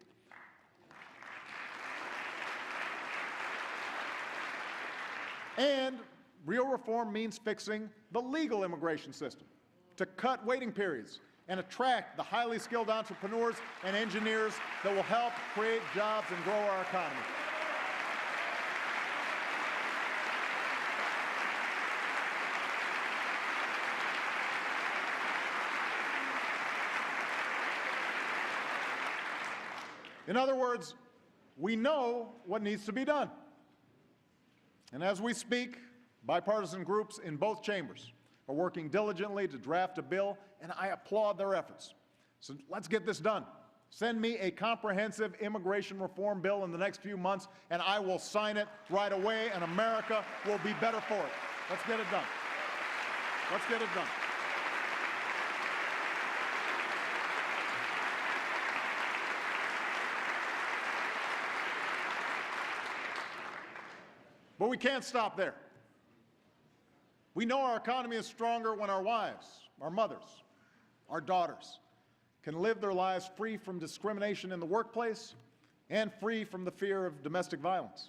And real reform means fixing the legal immigration system to cut waiting periods and attract the highly skilled entrepreneurs and engineers that will help create jobs and grow our economy. In other words, we know what needs to be done. And as we speak, bipartisan groups in both chambers are working diligently to draft a bill, and I applaud their efforts. So let's get this done. Send me a comprehensive immigration reform bill in the next few months, and I will sign it right away, and America will be better for it. Let's get it done. Let's get it done. But we can't stop there. We know our economy is stronger when our wives, our mothers, our daughters can live their lives free from discrimination in the workplace and free from the fear of domestic violence.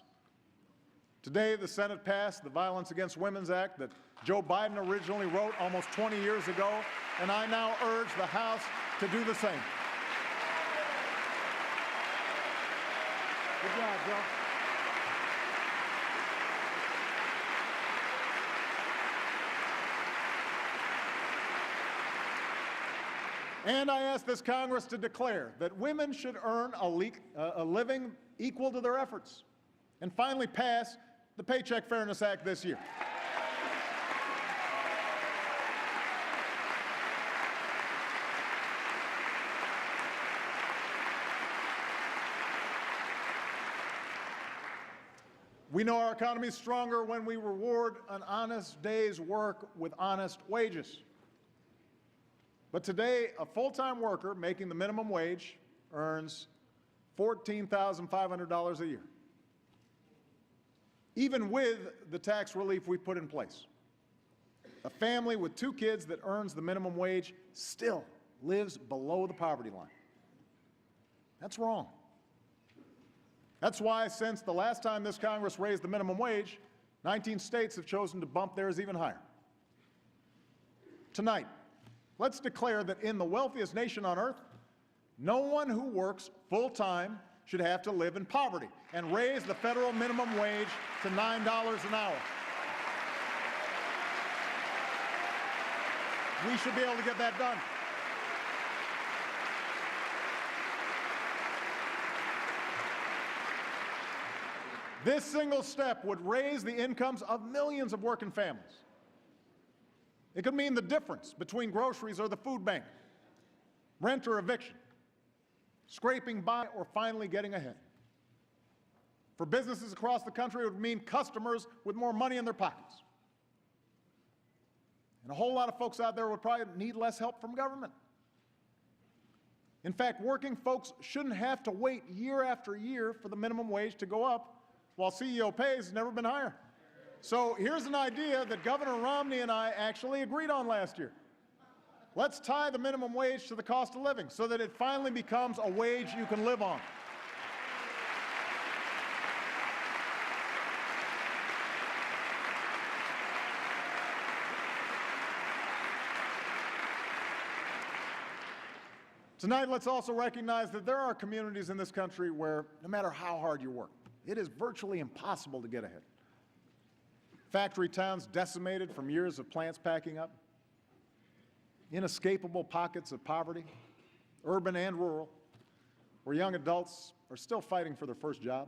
Today, the Senate passed the Violence Against Women's Act that Joe Biden originally wrote almost 20 years ago, and I now urge the House to do the same. Good job, Joe. And I ask this Congress to declare that women should earn a living equal to their efforts, and finally pass the Paycheck Fairness Act this year. We know our economy is stronger when we reward an honest day's work with honest wages. But today, a full-time worker making the minimum wage earns $14,500 a year. Even with the tax relief we put in place, a family with 2 kids that earns the minimum wage still lives below the poverty line. That's wrong. That's why, since the last time this Congress raised the minimum wage, 19 states have chosen to bump theirs even higher. Tonight, let's declare that in the wealthiest nation on earth, no one who works full-time should have to live in poverty, and raise the federal minimum wage to $9 an hour. We should be able to get that done. This single step would raise the incomes of millions of working families. It could mean the difference between groceries or the food bank, rent or eviction, scraping by or finally getting ahead. For businesses across the country, it would mean customers with more money in their pockets. And a whole lot of folks out there would probably need less help from government. In fact, working folks shouldn't have to wait year after year for the minimum wage to go up, while CEO pay has never been higher. So here's an idea that Governor Romney and I actually agreed on last year. Let's tie the minimum wage to the cost of living so that it finally becomes a wage you can live on. Tonight, let's also recognize that there are communities in this country where, no matter how hard you work, it is virtually impossible to get ahead. Factory towns decimated from years of plants packing up, inescapable pockets of poverty, urban and rural, where young adults are still fighting for their first job.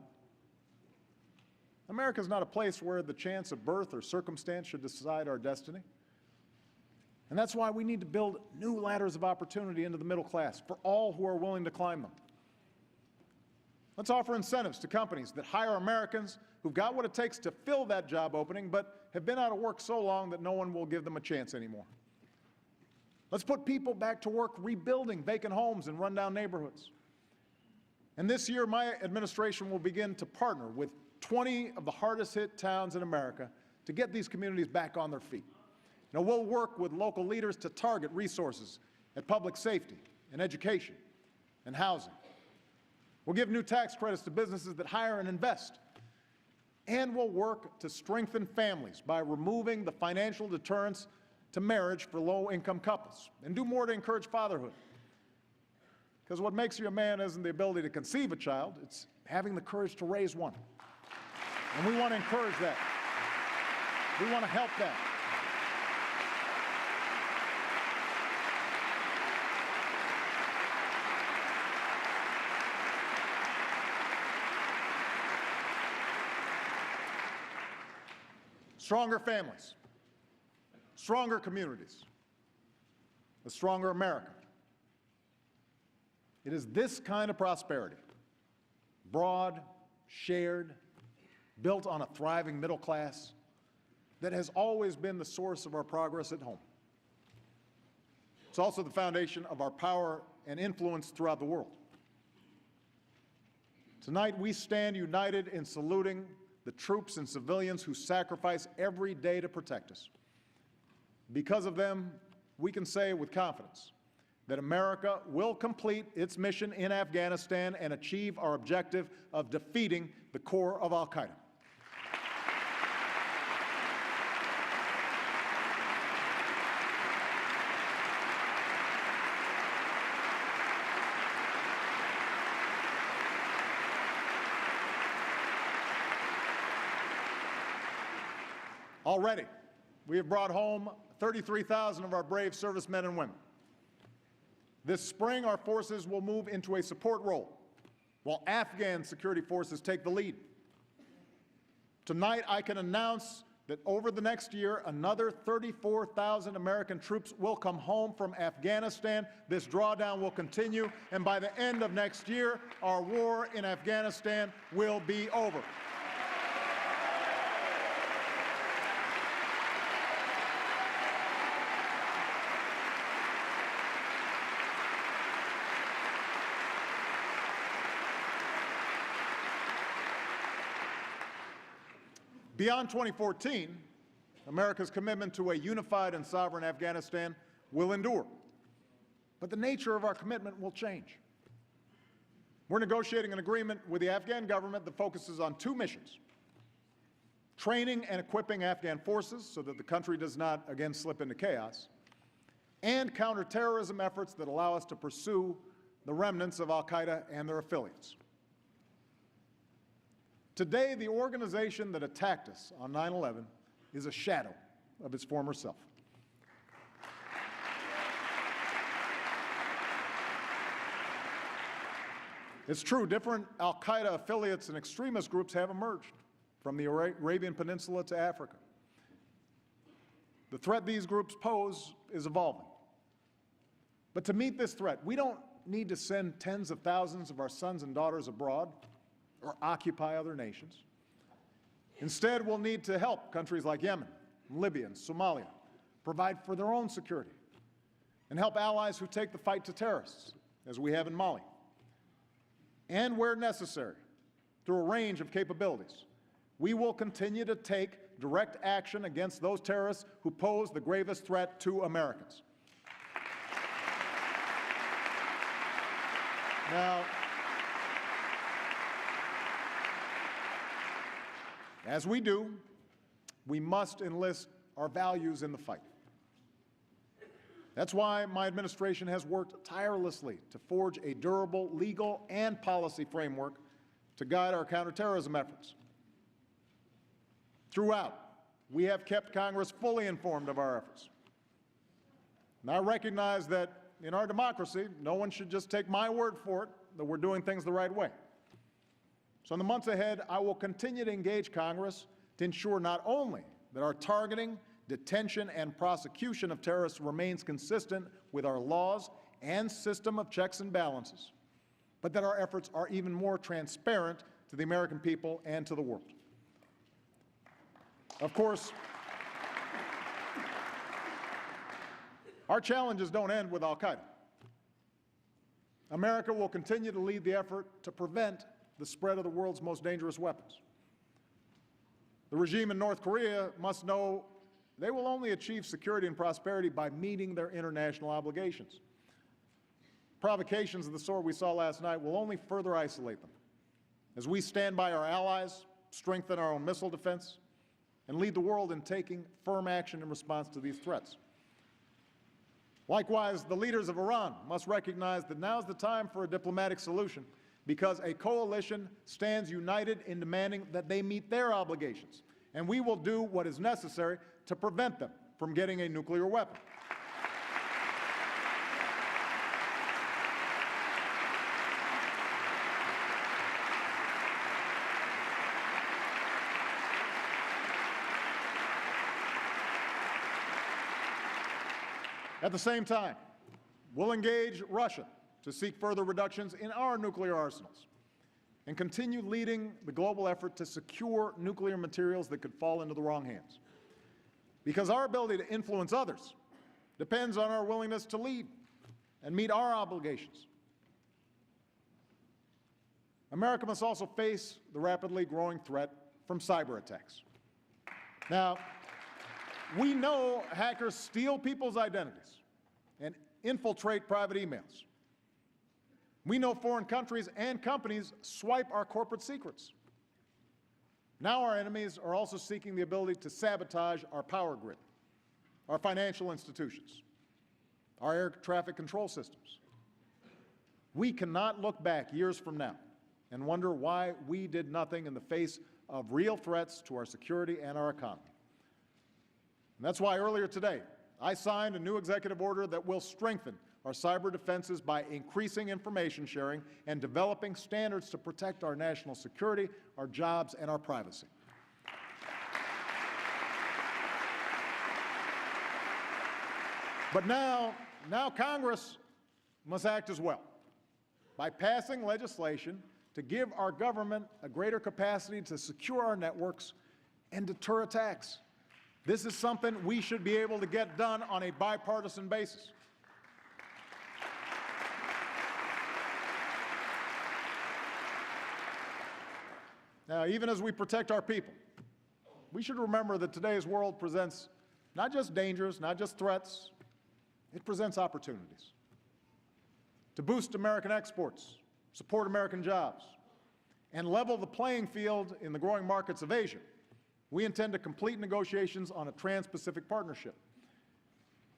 America is not a place where the chance of birth or circumstance should decide our destiny. And that's why we need to build new ladders of opportunity into the middle class for all who are willing to climb them. Let's offer incentives to companies that hire Americans who've got what it takes to fill that job opening, but have been out of work so long that no one will give them a chance anymore. Let's put people back to work rebuilding vacant homes in rundown neighborhoods. And this year, my administration will begin to partner with 20 of the hardest hit towns in America to get these communities back on their feet. Now, we'll work with local leaders to target resources at public safety and education and housing. We'll give new tax credits to businesses that hire and invest. And we'll work to strengthen families by removing the financial deterrence to marriage for low-income couples, and do more to encourage fatherhood. Because what makes you a man isn't the ability to conceive a child, it's having the courage to raise one. And we want to encourage that. We want to help that. Stronger families, stronger communities, a stronger America. It is this kind of prosperity, broad, shared, built on a thriving middle class, that has always been the source of our progress at home. It's also the foundation of our power and influence throughout the world. Tonight, we stand united in saluting the troops and civilians who sacrifice every day to protect us. Because of them, we can say with confidence that America will complete its mission in Afghanistan and achieve our objective of defeating the core of al-Qaeda. Already, we have brought home 33,000 of our brave servicemen and women. This spring, our forces will move into a support role, while Afghan security forces take the lead. Tonight, I can announce that over the next year, another 34,000 American troops will come home from Afghanistan. This drawdown will continue, and by the end of next year, our war in Afghanistan will be over. Beyond 2014, America's commitment to a unified and sovereign Afghanistan will endure. But the nature of our commitment will change. We're negotiating an agreement with the Afghan government that focuses on two missions: training and equipping Afghan forces so that the country does not again slip into chaos, and counterterrorism efforts that allow us to pursue the remnants of al-Qaeda and their affiliates. Today, the organization that attacked us on 9/11 is a shadow of its former self. It's true, different al-Qaeda affiliates and extremist groups have emerged from the Arabian Peninsula to Africa. The threat these groups pose is evolving. But to meet this threat, we don't need to send tens of thousands of our sons and daughters abroad or occupy other nations. Instead, we'll need to help countries like Yemen, Libya, and Somalia provide for their own security and help allies who take the fight to terrorists, as we have in Mali. And where necessary, through a range of capabilities, we will continue to take direct action against those terrorists who pose the gravest threat to Americans. Now, as we do, we must enlist our values in the fight. That's why my administration has worked tirelessly to forge a durable legal and policy framework to guide our counterterrorism efforts. Throughout, we have kept Congress fully informed of our efforts. And I recognize that in our democracy, no one should just take my word for it that we're doing things the right way. So in the months ahead, I will continue to engage Congress to ensure not only that our targeting, detention, and prosecution of terrorists remains consistent with our laws and system of checks and balances, but that our efforts are even more transparent to the American people and to the world. Of course, our challenges don't end with al-Qaeda. America will continue to lead the effort to prevent the spread of the world's most dangerous weapons. The regime in North Korea must know they will only achieve security and prosperity by meeting their international obligations. Provocations of the sort we saw last night will only further isolate them as we stand by our allies, strengthen our own missile defense, and lead the world in taking firm action in response to these threats. Likewise, the leaders of Iran must recognize that now's the time for a diplomatic solution because a coalition stands united in demanding that they meet their obligations, and we will do what is necessary to prevent them from getting a nuclear weapon. At the same time, we'll engage Russia to seek further reductions in our nuclear arsenals and continue leading the global effort to secure nuclear materials that could fall into the wrong hands. Because our ability to influence others depends on our willingness to lead and meet our obligations. America must also face the rapidly growing threat from cyber attacks. Now, we know hackers steal people's identities and infiltrate private emails. We know foreign countries and companies swipe our corporate secrets. Now our enemies are also seeking the ability to sabotage our power grid, our financial institutions, our air traffic control systems. We cannot look back years from now and wonder why we did nothing in the face of real threats to our security and our economy. And that's why earlier today, I signed a new executive order that will strengthen our cyber defenses by increasing information sharing and developing standards to protect our national security, our jobs, and our privacy. But now Congress must act as well by passing legislation to give our government a greater capacity to secure our networks and deter attacks. This is something we should be able to get done on a bipartisan basis. Now, even as we protect our people, we should remember that today's world presents not just dangers, not just threats, it presents opportunities to boost American exports, support American jobs, and level the playing field in the growing markets of Asia. We intend to complete negotiations on a Trans-Pacific partnership.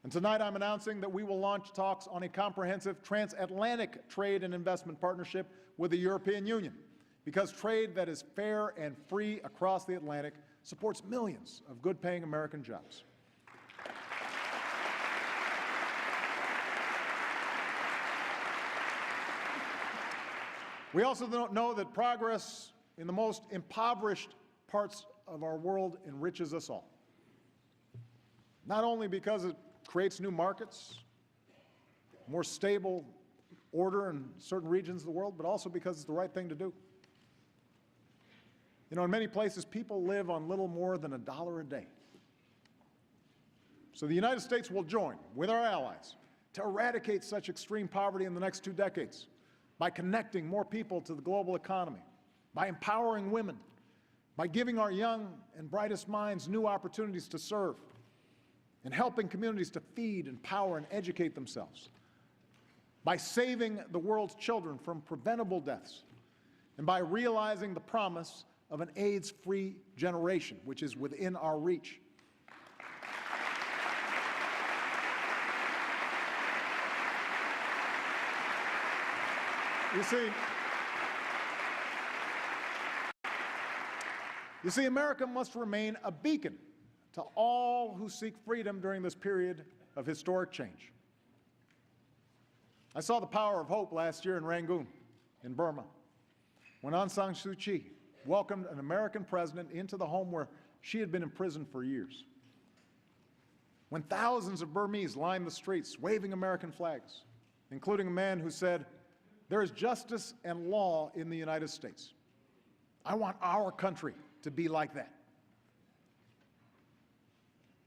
And tonight I'm announcing that we will launch talks on a comprehensive transatlantic trade and investment partnership with the European Union, because trade that is fair and free across the Atlantic supports millions of good-paying American jobs. We also don't know that progress in the most impoverished parts of our world enriches us all. Not only because it creates new markets, more stable order in certain regions of the world, but also because it's the right thing to do. You know, in many places, people live on little more than $1 a day. So the United States will join with our allies to eradicate such extreme poverty in the next 2 decades by connecting more people to the global economy, by empowering women, by giving our young and brightest minds new opportunities to serve, and helping communities to feed, empower, and educate themselves, by saving the world's children from preventable deaths, and by realizing the promise of an AIDS-free generation, which is within our reach. You see, America must remain a beacon to all who seek freedom during this period of historic change. I saw the power of hope last year in Rangoon, in Burma, when Aung San Suu Kyi welcomed an American president into the home where she had been imprisoned for years. When thousands of Burmese lined the streets waving American flags, including a man who said, "There is justice and law in the United States. I want our country to be like that."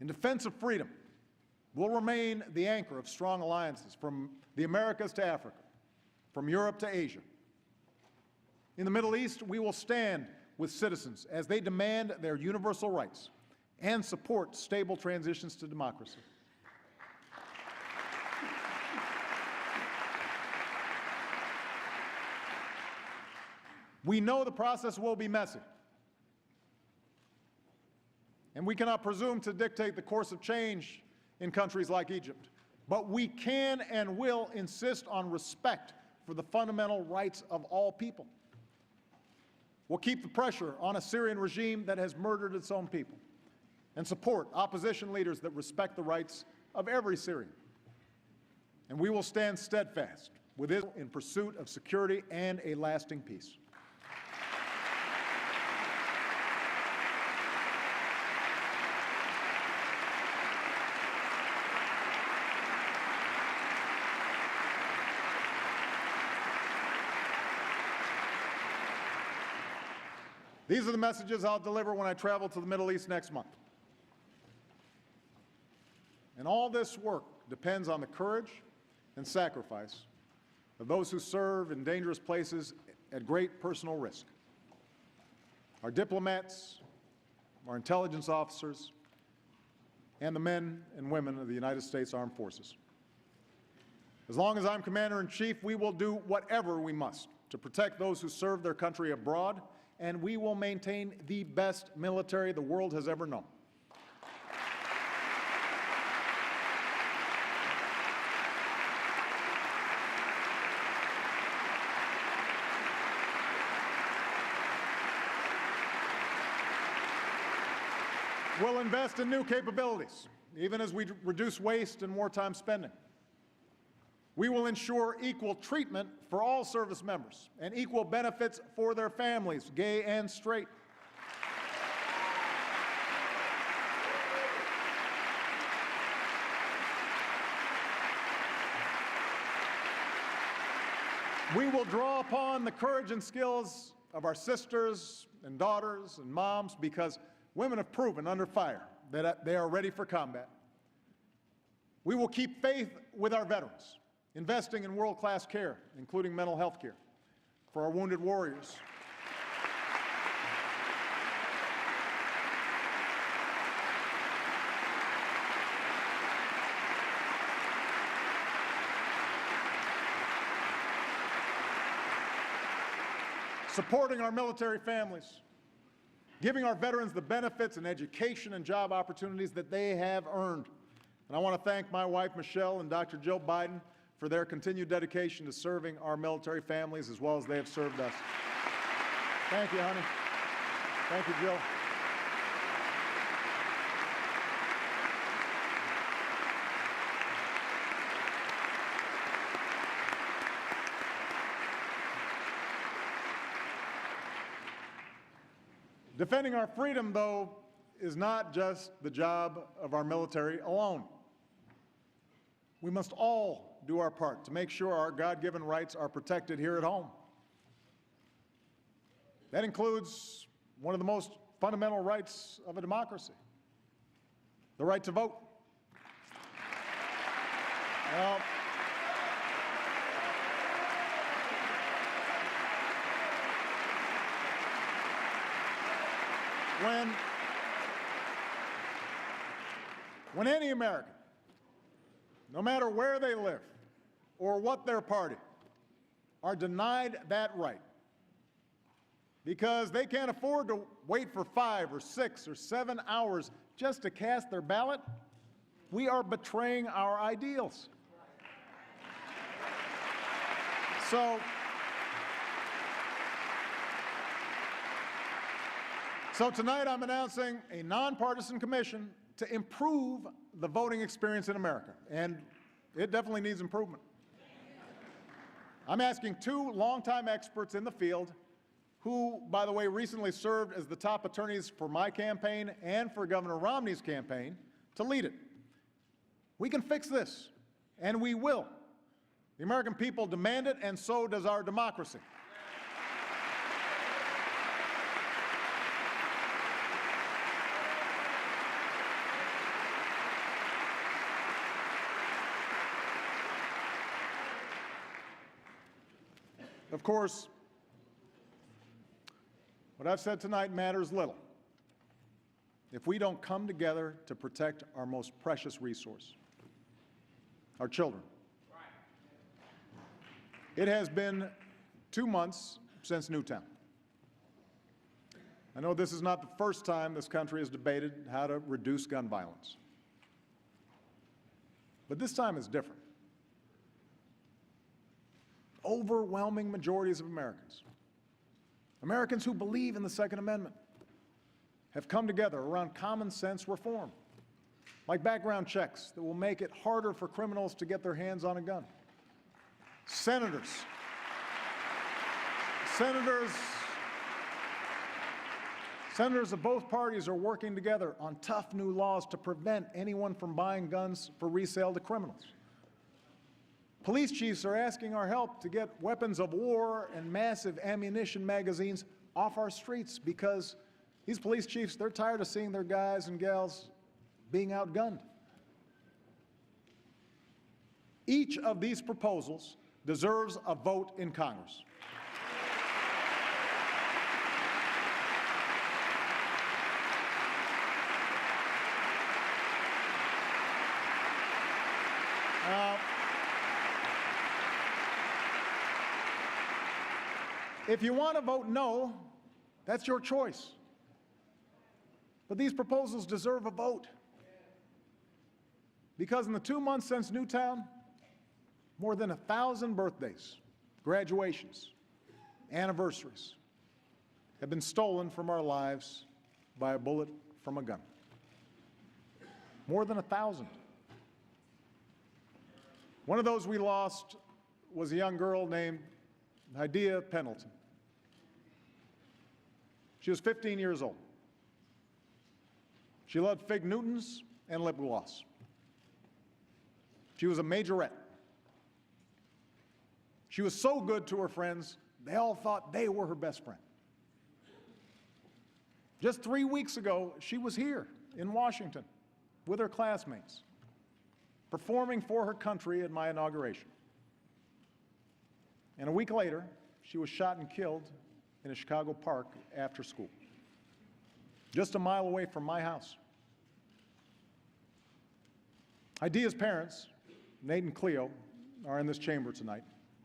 In defense of freedom, we'll remain the anchor of strong alliances from the Americas to Africa, from Europe to Asia. In the Middle East, we will stand with citizens as they demand their universal rights and support stable transitions to democracy. We know the process will be messy, and we cannot presume to dictate the course of change in countries like Egypt. But we can and will insist on respect for the fundamental rights of all people. We'll keep the pressure on a Syrian regime that has murdered its own people and support opposition leaders that respect the rights of every Syrian. And we will stand steadfast with Israel in pursuit of security and a lasting peace. These are the messages I'll deliver when I travel to the Middle East next month. And all this work depends on the courage and sacrifice of those who serve in dangerous places at great personal risk. Our diplomats, our intelligence officers, and the men and women of the United States Armed Forces. As long as I'm Commander-in-Chief, we will do whatever we must to protect those who serve their country abroad, and we will maintain the best military the world has ever known. We'll invest in new capabilities, even as we reduce waste and wartime spending. We will ensure equal treatment for all service members and equal benefits for their families, gay and straight. We will draw upon the courage and skills of our sisters and daughters and moms because women have proven under fire that they are ready for combat. We will keep faith with our veterans, investing in world-class care, including mental health care, for our wounded warriors. Supporting our military families, giving our veterans the benefits and education and job opportunities that they have earned. And I want to thank my wife, Michelle, and Dr. Jill Biden for their continued dedication to serving our military families as well as they have served us. Thank you, honey. Thank you, Jill. Defending our freedom, though, is not just the job of our military alone. We must all do our part to make sure our God-given rights are protected here at home. That includes one of the most fundamental rights of a democracy, the right to vote. Now, when any American, no matter where they live or what their party, are denied that right because they can't afford to wait for 5 or 6 or 7 hours just to cast their ballot, we are betraying our ideals. So tonight I'm announcing a nonpartisan commission to improve the voting experience in America, and it definitely needs improvement. I'm asking 2 longtime experts in the field who, by the way, recently served as the top attorneys for my campaign and for Governor Romney's campaign, to lead it. We can fix this, and we will. The American people demand it, and so does our democracy. Of course, what I've said tonight matters little if we don't come together to protect our most precious resource, our children. It has been 2 months since Newtown. I know this is not the first time this country has debated how to reduce gun violence, but this time is different. Overwhelming majorities of Americans who believe in the Second Amendment, have come together around common sense reform, like background checks that will make it harder for criminals to get their hands on a gun. Senators of both parties are working together on tough new laws to prevent anyone from buying guns for resale to criminals. Police chiefs are asking our help to get weapons of war and massive ammunition magazines off our streets because these police chiefs, they're tired of seeing their guys and gals being outgunned. Each of these proposals deserves a vote in Congress. If you want to vote no, that's your choice. But these proposals deserve a vote. Because in the 2 months since Newtown, more than 1,000 birthdays, graduations, anniversaries have been stolen from our lives by a bullet from a gun. More than 1,000. One of those we lost was a young girl named Hydeia Pendleton. She was 15 years old. She loved fig Newtons and lip gloss. She was a majorette. She was so good to her friends, they all thought they were her best friend. Just 3 weeks ago, she was here in Washington with her classmates, performing for her country at my inauguration. And a week later, she was shot and killed in a Chicago park after school, just a mile away from my house. Hydeia's parents, Nate and Cleo, are in this chamber tonight,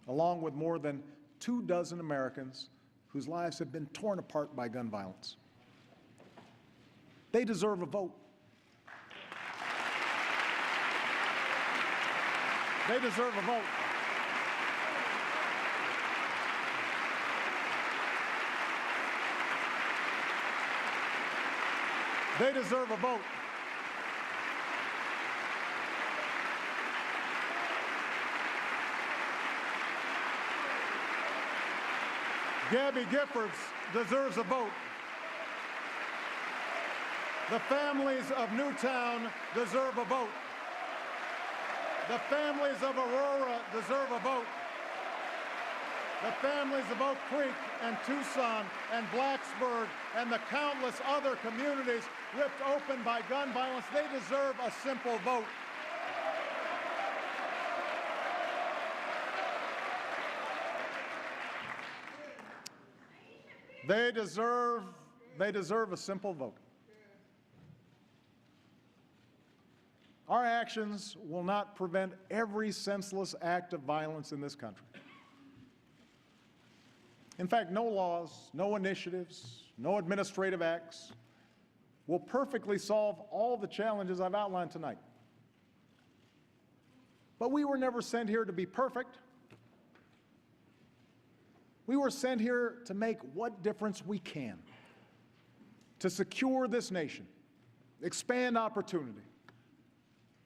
along with more than 24 Americans whose lives have been torn apart by gun violence. They deserve a vote. They deserve a vote. They deserve a vote. Gabby Giffords deserves a vote. The families of Newtown deserve a vote. The families of Aurora deserve a vote. The families of Oak Creek and Tucson and Blacksburg and the countless other communities ripped open by gun violence, they deserve a simple vote. They deserve a simple vote. Our actions will not prevent every senseless act of violence in this country. In fact, no laws, no initiatives, no administrative acts will perfectly solve all the challenges I've outlined tonight. But we were never sent here to be perfect. We were sent here to make what difference we can, to secure this nation, expand opportunity,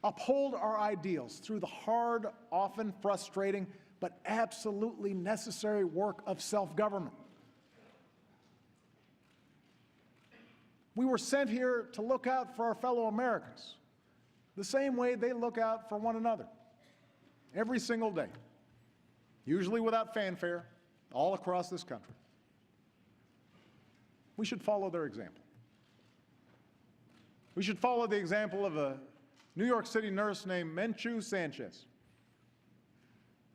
uphold our ideals through the hard, often frustrating, but absolutely necessary work of self-government. We were sent here to look out for our fellow Americans, the same way they look out for one another, every single day, usually without fanfare, all across this country. We should follow their example. We should follow the example of a New York City nurse named Menchu Sanchez.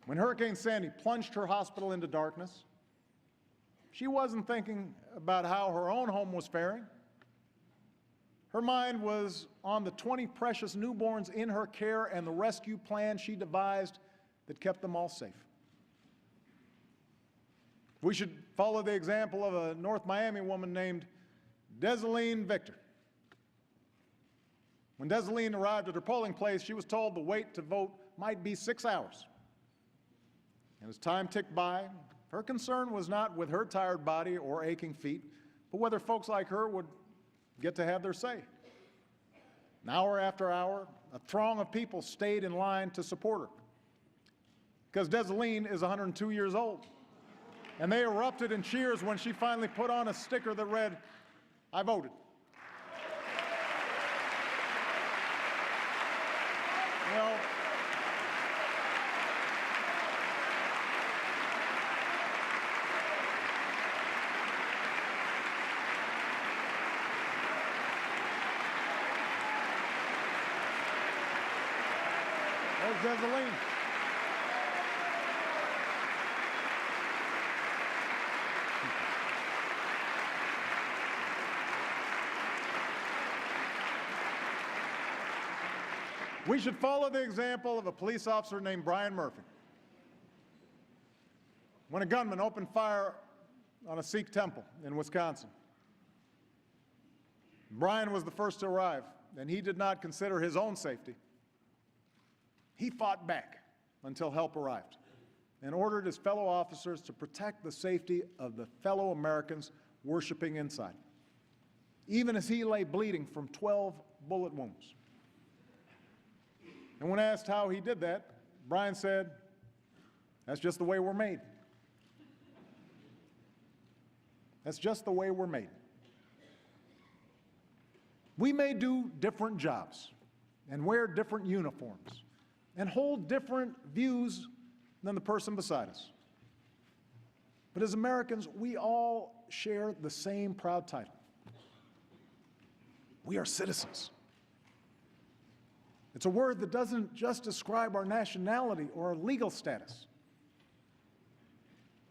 When Hurricane Sandy plunged her hospital into darkness, she wasn't thinking about how her own home was faring. Her mind was on the 20 precious newborns in her care and the rescue plan she devised that kept them all safe. We should follow the example of a North Miami woman named Desaline Victor. When Desaline arrived at her polling place, she was told the wait to vote might be 6 hours. And as time ticked by, her concern was not with her tired body or aching feet, but whether folks like her would get to have their say. And hour after hour, a throng of people stayed in line to support her. Because Desaline is 102 years old. And they erupted in cheers when she finally put on a sticker that read, "I voted." Well, there's Desaline. We should follow the example of a police officer named Brian Murphy. When a gunman opened fire on a Sikh temple in Wisconsin, Brian was the first to arrive, and he did not consider his own safety. He fought back until help arrived and ordered his fellow officers to protect the safety of the fellow Americans worshiping inside, even as he lay bleeding from 12 bullet wounds. And when asked how he did that, Brian said, "That's just the way we're made. That's just the way we're made." We may do different jobs and wear different uniforms and hold different views than the person beside us. But as Americans, we all share the same proud title. We are citizens. It's a word that doesn't just describe our nationality or our legal status.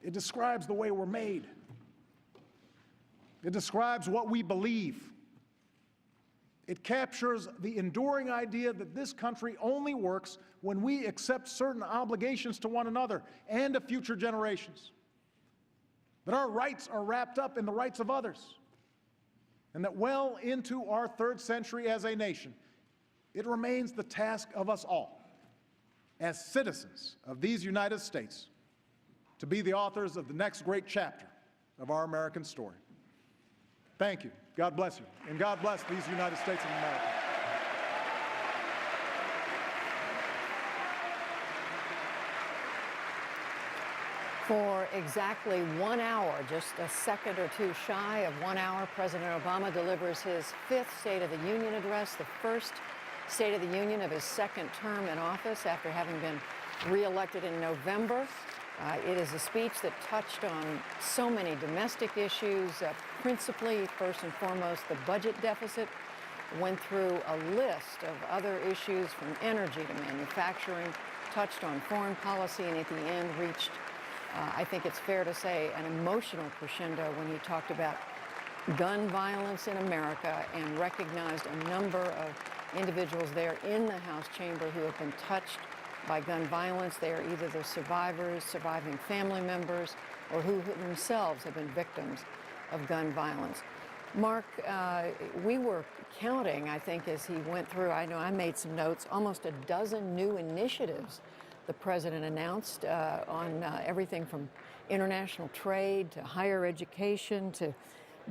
It describes the way we're made. It describes what we believe. It captures the enduring idea that this country only works when we accept certain obligations to one another and to future generations. That our rights are wrapped up in the rights of others. And that well into our third century as a nation, it remains the task of us all, as citizens of these United States, to be the authors of the next great chapter of our American story. Thank you God bless you, and God bless these United States of America. For exactly 1 hour, just a second or two shy of 1 hour, President Obama delivers his fifth State of the Union address, the first State of the Union of his second term in office after having been re-elected in November. It is a speech that touched on so many domestic issues, principally, first and foremost, the budget deficit, went through a list of other issues from energy to manufacturing, touched on foreign policy, and at the end reached, I think it's fair to say, an emotional crescendo when he talked about gun violence in America and recognized a number of individuals there in the House chamber who have been touched by gun violence. They are either the survivors, surviving family members, or who themselves have been victims of gun violence. Mark, we were counting, I think, as he went through, I know I made some notes, almost a dozen new initiatives the president announced on everything from international trade to higher education to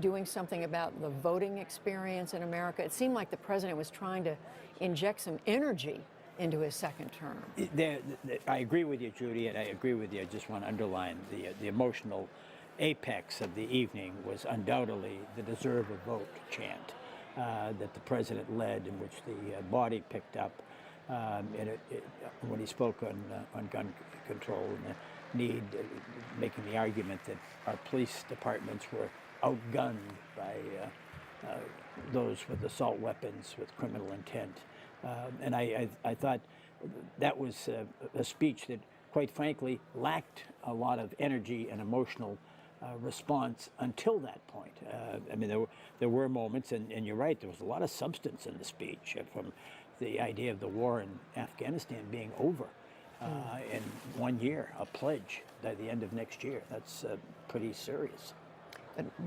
doing something about the voting experience in America. It seemed like the president was trying to inject some energy into his second term. I agree with you, Judy, and I agree with you. I just want to underline the emotional apex of the evening was undoubtedly the deserve a vote chant that the president led, in which the body picked up when he spoke on gun control and the need, making the argument that our police departments were outgunned by those with assault weapons with criminal intent. And I thought that was a speech that, quite frankly, lacked a lot of energy and emotional response until that point. I mean, there were moments, and you're right, there was a lot of substance in the speech, from the idea of the war in Afghanistan being over in 1 year, a pledge by the end of next year. That's pretty serious.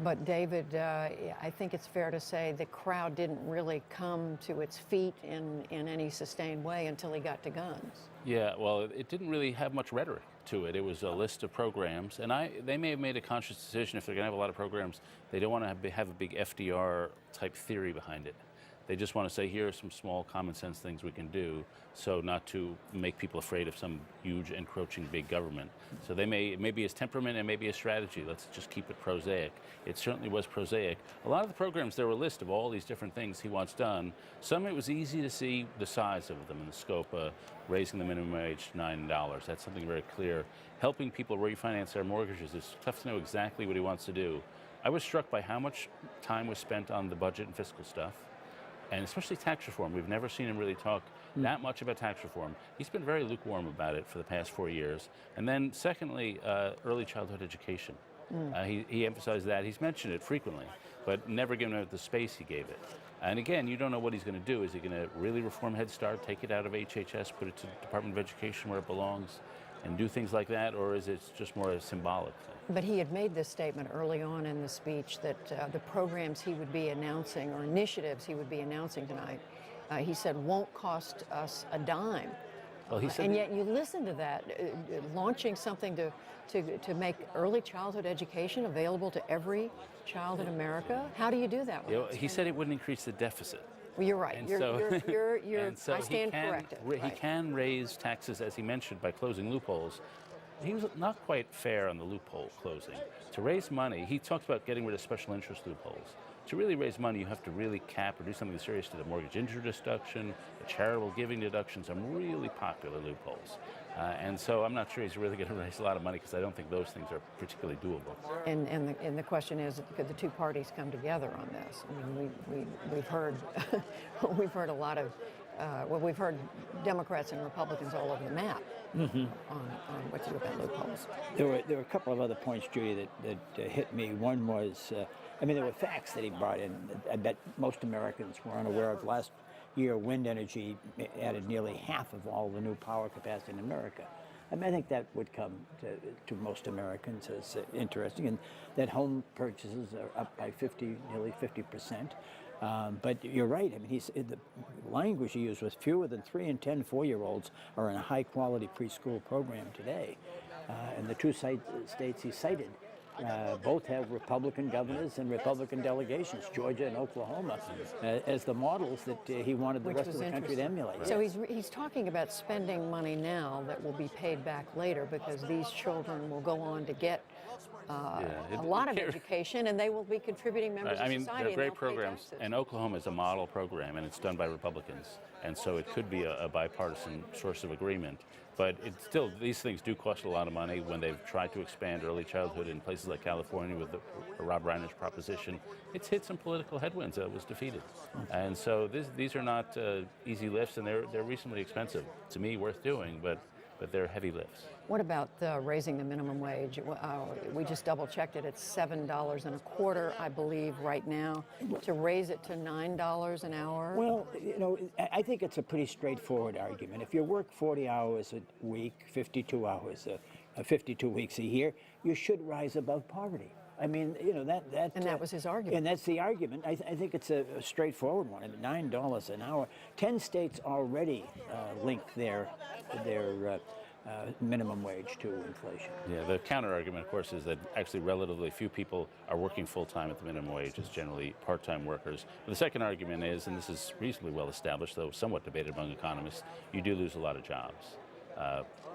But David, I think it's fair to say the crowd didn't really come to its feet in any sustained way until he got to guns. Yeah, well, it didn't really have much rhetoric to it. It was a list of programs, and they may have made a conscious decision if they're going to have a lot of programs, they don't want to have a big FDR type theory behind it. They just want to say, here are some small common sense things we can do, so not to make people afraid of some huge encroaching big government. So it may be his temperament and maybe his strategy. Let's just keep it prosaic. It certainly was prosaic. A lot of the programs, there were a list of all these different things he wants done. Some it was easy to see the size of them and the scope. Raising the minimum wage to $9. That's something very clear. Helping people refinance their mortgages. It's tough to know exactly what he wants to do. I was struck by how much time was spent on the budget and fiscal stuff, and especially tax reform. We've never seen him really talk that much about tax reform. He's been very lukewarm about it for the past 4 years. And then secondly, early childhood education. He emphasized that. He's mentioned it frequently, but never given it the space he gave it. And again, you don't know what he's going to do. Is he going to really reform Head Start, take it out of HHS, put it to the Department of Education where it belongs, and do things like that, or is it just more a symbolic thing? But he had made this statement early on in the speech that the programs he would be announcing, or initiatives he would be announcing tonight, he said won't cost us a dime. Well, he said and yet you listen to that, launching something to make early childhood education available to every child in America. How do you do that? He said it wouldn't increase the deficit. Well, you're right. And I stand corrected. He can raise taxes, as he mentioned, by closing loopholes. He was not quite fair on the loophole closing. To raise money, he talked about getting rid of special interest loopholes. To really raise money, you have to really cap or do something serious to the mortgage interest deduction, the charitable giving deduction, some really popular loopholes. And so I'm not sure he's really going to raise a lot of money, because I don't think those things are particularly doable. And the question is, could the two parties come together on this? I mean, we've heard we've heard a lot of we've heard Democrats and Republicans all over the map on what to do about loopholes. There were a couple of other points, Judy, that hit me. One was, I mean, there were facts that he brought in. I bet most Americans were unaware of. Last year, wind energy added nearly half of all the new power capacity in America. I mean, I think that would come to most Americans as interesting, and that home purchases are up by nearly 50%. But you're right. I mean, the language he used was fewer than 3 in 10 4-year-olds are in a high-quality preschool program today. And the two states he cited both have Republican governors and Republican delegations, Georgia and Oklahoma, as the models that he wanted the Which rest of was the country to emulate. So he's talking about spending money now that will be paid back later because these children will go on to get a lot of education, and they will be contributing members I of mean, society. they're great and they'll pay programs, taxes. and Oklahoma is a model program, and it's done by Republicans, and so it could be a bipartisan source of agreement. But it's still, these things do cost a lot of money. When they've tried to expand early childhood in places like California with the Rob Reiner's proposition, it's hit some political headwinds that was defeated. And so these are not easy lifts, and they're reasonably expensive. To me, worth doing, but they're heavy lifts. What about raising the minimum wage? We just double-checked it. It's $7.25, I believe, right now. To raise it to $9 an hour? Well, I think it's a pretty straightforward argument. If you work 40 hours a week, 52 hours, 52 weeks a year, you should rise above poverty. I mean, that. And that was his argument. And that's the argument. I think it's a straightforward one. At $9 an hour, 10 states already linked their minimum wage to inflation. Yeah, the counter argument, of course, is that actually relatively few people are working full-time at the minimum wage. It's generally part-time workers. But the second argument is, and this is reasonably well established, though somewhat debated among economists, you do lose a lot of jobs.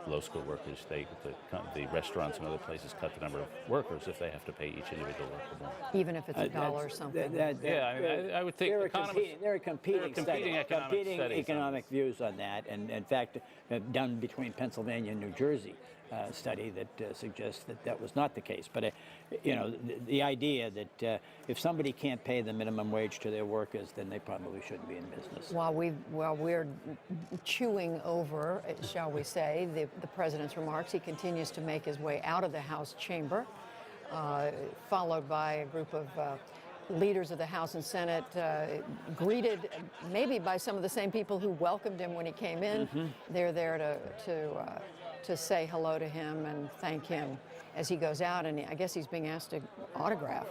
Low school workers, the restaurants and other places cut the number of workers if they have to pay each individual worker more. Even if it's a dollar or something. Yeah, I would think there are competing studies economic views on that, and in fact, done between Pennsylvania and New Jersey, study that suggests that was not the case. But the idea that if somebody can't pay the minimum wage to their workers, then they probably shouldn't be in business. While we're chewing over, shall we say, the president's remarks, he continues to make his way out of the House chamber, followed by a group of leaders of the House and Senate, greeted maybe by some of the same people who welcomed him when he came in. Mm-hmm. They're there to say hello to him and thank him as he goes out, and I guess he's being asked to autograph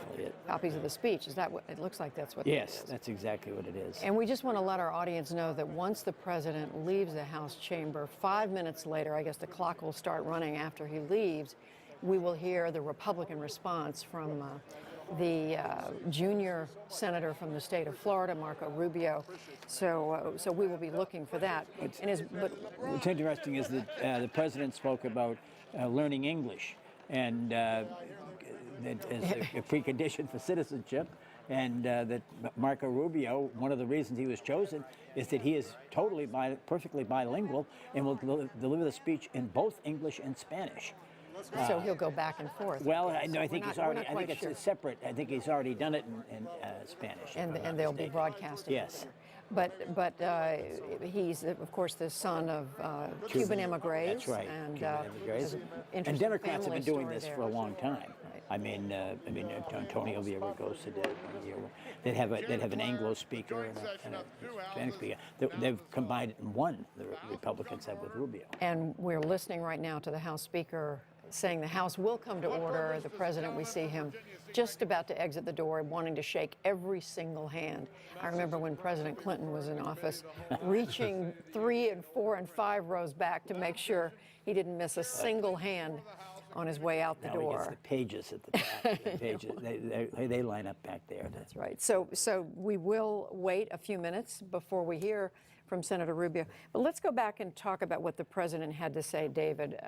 copies of the speech. Is that what it looks like? That's what Yes, it is. That's exactly what it is. And we just want to let our audience know that once the president leaves the House chamber, 5 minutes later, I guess the clock will start running after he leaves, we will hear the Republican response from the junior senator from the state of Florida, Marco Rubio. So we will be looking for that. What's interesting is that the president spoke about learning English, and that as a precondition for citizenship, and that Marco Rubio, one of the reasons he was chosen is that he is perfectly bilingual and will deliver the speech in both English and Spanish. So he'll go back and forth. Well, I think he's already. I think sure. it's separate. I think he's already done it in Spanish. And they'll be broadcasting. Yes. But he's of course the son of Cuban emigres. That's right. And Cuban emigres. And Democrats have been doing this for a long time. Right. I mean, Antonio Villaraigosa did. They'd have an Anglo speaker and a Hispanic speaker. They've combined it in one. The Republicans have with Rubio. And we're listening right now to the House Speaker saying the House will come to order. The president, we see him just about to exit the door, wanting to shake every single hand. I remember when President Clinton was in office, reaching 3 and 4 and 5 rows back to make sure he didn't miss a single hand on his way out the door. Now he gets the pages at the back. The pages, they line up back there. That's right. So we will wait a few minutes before we hear from Senator Rubio. But let's go back and talk about what the president had to say, David,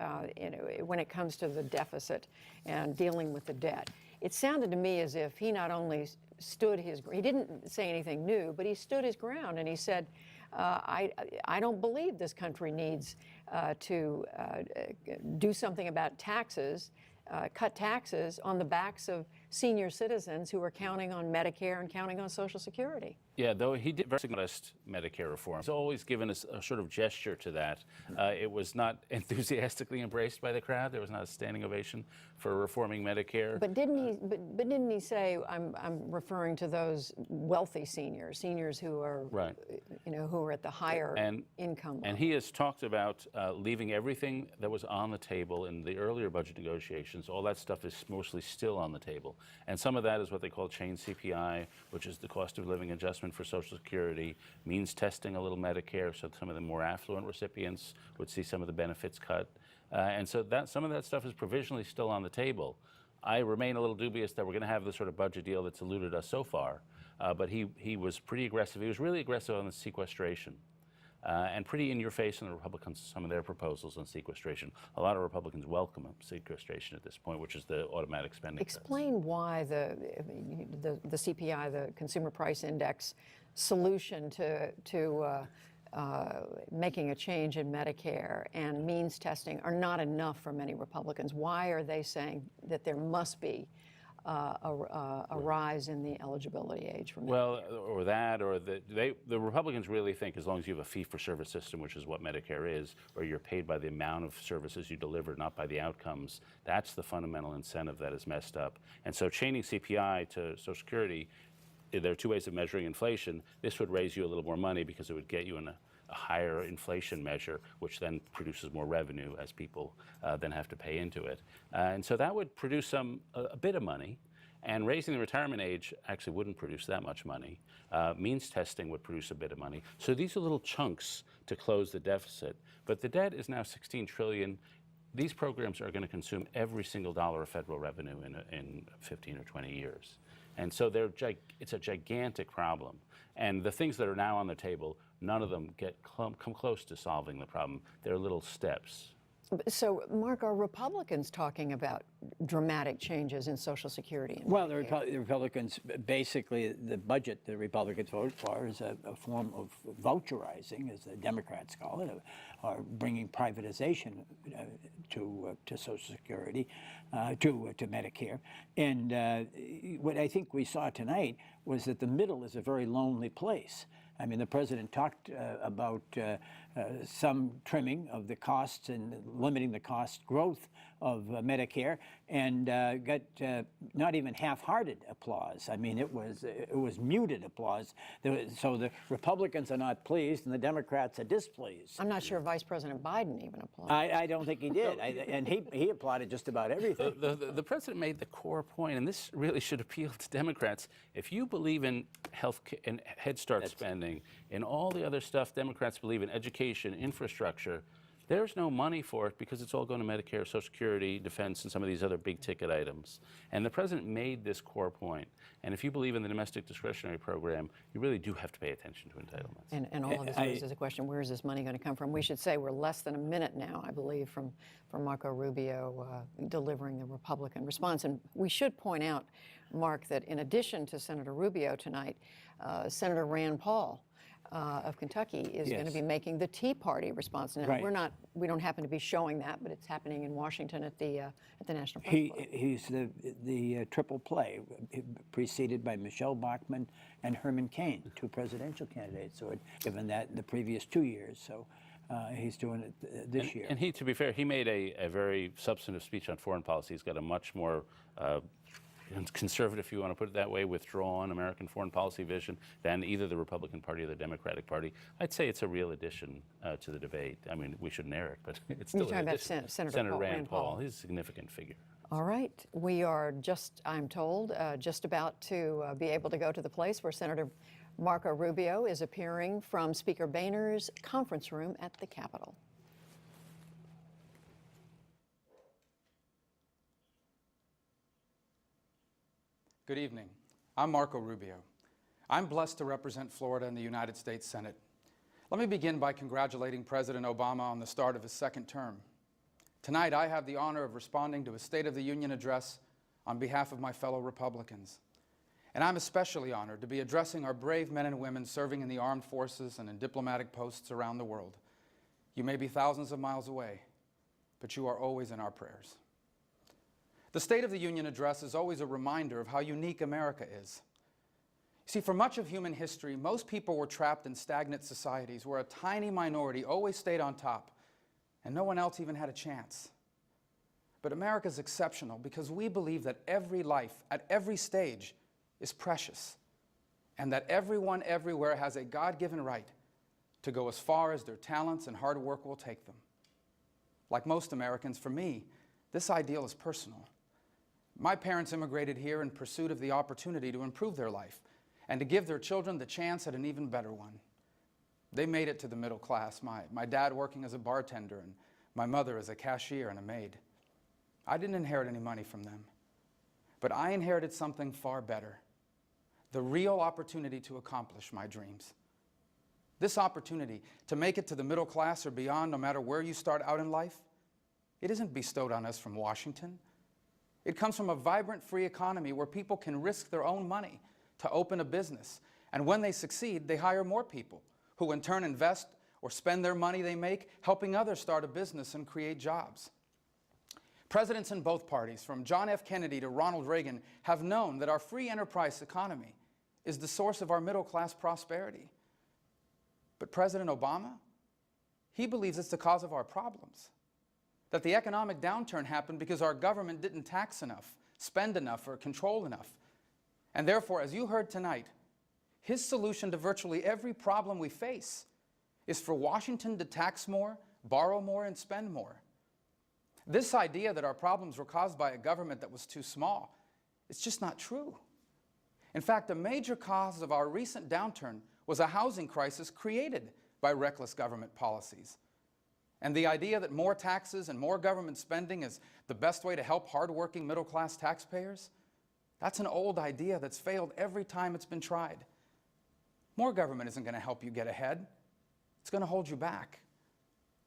when it comes to the deficit and dealing with the debt. It sounded to me as if he not only he didn't say anything new, but he stood his ground and he said, I don't believe this country needs to do something about taxes, cut taxes on the backs of senior citizens who are counting on Medicare and counting on Social Security. Yeah, though he did very modest Medicare reform. He's always given us a sort of gesture to that. It was not enthusiastically embraced by the crowd. There was not a standing ovation for reforming Medicare. But didn't he say, I'm referring to those wealthy seniors who are right. Who are at the higher income level. And he has talked about leaving everything that was on the table in the earlier budget negotiations. All that stuff is mostly still on the table. And some of that is what they call chain CPI, which is the cost of living adjustment for Social Security, means testing a little Medicare so some of the more affluent recipients would see some of the benefits cut. And so some of that stuff is provisionally still on the table. I remain a little dubious that we're going to have the sort of budget deal that's eluded us so far. But he was pretty aggressive. He was really aggressive on the sequestration. And pretty in your face on the Republicans, some of their proposals on sequestration. A lot of Republicans welcome sequestration at this point, which is the automatic spending cuts. Explain why the CPI, the Consumer Price Index, solution to making a change in Medicare and means testing are not enough for many Republicans. Why are they saying that there must be a rise in the eligibility age for Medicare? Well, or that, or the Republicans really think as long as you have a fee-for-service system, which is what Medicare is, or you're paid by the amount of services you deliver, not by the outcomes, that's the fundamental incentive that is messed up. And so chaining CPI to Social Security, there are two ways of measuring inflation. This would raise you a little more money because it would get you in a higher inflation measure, which then produces more revenue as people then have to pay into it. And so that would produce a bit of money. And raising the retirement age actually wouldn't produce that much money. Means testing would produce a bit of money. So these are little chunks to close the deficit. But the debt is now $16 trillion. These programs are going to consume every single dollar of federal revenue in 15 or 20 years. And so it's a gigantic problem. And the things that are now on the table, none of them come close to solving the problem. They're little steps. So, Mark, are Republicans talking about dramatic changes in Social Security? Well, the Republicans, basically, the budget the Republicans vote for is a form of voucherizing, as the Democrats call it, or bringing privatization to Social Security, to Medicare. And what I think we saw tonight was that the middle is a very lonely place. I mean, the president talked about some trimming of the costs and limiting the cost growth of Medicare, and got not even half-hearted applause. I mean, it was muted applause. So the Republicans are not pleased, and the Democrats are displeased. I'm not sure Vice President Biden even applauded. I don't think he did, and he applauded just about everything. The president made the core point, and this really should appeal to Democrats. If you believe in health and Head Start spending, in all the other stuff Democrats believe in, education, infrastructure, there's no money for it because it's all going to Medicare, Social Security, defense, and some of these other big ticket items. And the president made this core point. And if you believe in the domestic discretionary program, you really do have to pay attention to entitlements. And all of this raises a question, where is this money going to come from? We should say we're less than a minute now, I believe, from Marco Rubio delivering the Republican response. And we should point out, Mark, that in addition to Senator Rubio tonight, Senator Rand Paul of Kentucky is going to be making the Tea Party response. Now, Right. we don't happen to be showing that, but it's happening in Washington at the National Press Club. He's the triple play, preceded by Michelle Bachmann and Herman Cain, two presidential candidates who had given that in the previous 2 years. So he's doing it this year. And he, to be fair, he made a very substantive speech on foreign policy. He's got a much more conservative, if you want to put it that way, withdrawn American foreign policy vision than either the Republican Party or the Democratic Party. I'd say it's a real addition to the debate. I mean, we shouldn't air it, but it's still You're an talking about addition. Senator Rand Paul. He's a significant figure. All right. We are just, I'm told, just about to be able to go to the place where Senator Marco Rubio is appearing from Speaker Boehner's conference room at the Capitol. Good evening. I'm Marco Rubio. I'm blessed to represent Florida in the United States Senate. Let me begin by congratulating President Obama on the start of his second term. Tonight, I have the honor of responding to a State of the Union address on behalf of my fellow Republicans. And I'm especially honored to be addressing our brave men and women serving in the armed forces and in diplomatic posts around the world. You may be thousands of miles away, but you are always in our prayers. The State of the Union address is always a reminder of how unique America is. See, for much of human history, most people were trapped in stagnant societies where a tiny minority always stayed on top and no one else even had a chance. But America is exceptional because we believe that every life at every stage is precious and that everyone everywhere has a God-given right to go as far as their talents and hard work will take them. Like most Americans, for me, this ideal is personal. My parents immigrated here in pursuit of the opportunity to improve their life and to give their children the chance at an even better one. They made it to the middle class, my dad working as a bartender and my mother as a cashier and a maid. I didn't inherit any money from them, But I inherited something far better, the real opportunity to accomplish my dreams. This opportunity to make it to the middle class or beyond, no matter where you start out in life, it isn't bestowed on us from Washington. It comes from a vibrant, free economy where people can risk their own money to open a business. And when they succeed, they hire more people who in turn invest or spend their money they make helping others start a business and create jobs. Presidents in both parties, from John F. Kennedy to Ronald Reagan, have known that our free enterprise economy is the source of our middle-class prosperity. But President Obama, he believes it's the cause of our problems. That the economic downturn happened because our government didn't tax enough, spend enough, or control enough. And therefore, as you heard tonight, his solution to virtually every problem we face is for Washington to tax more, borrow more, and spend more. This idea that our problems were caused by a government that was too small, it's just not true. In fact, a major cause of our recent downturn was a housing crisis created by reckless government policies. And the idea that more taxes and more government spending is the best way to help hardworking middle-class taxpayers, that's an old idea that's failed every time it's been tried. More government isn't going to help you get ahead. It's going to hold you back.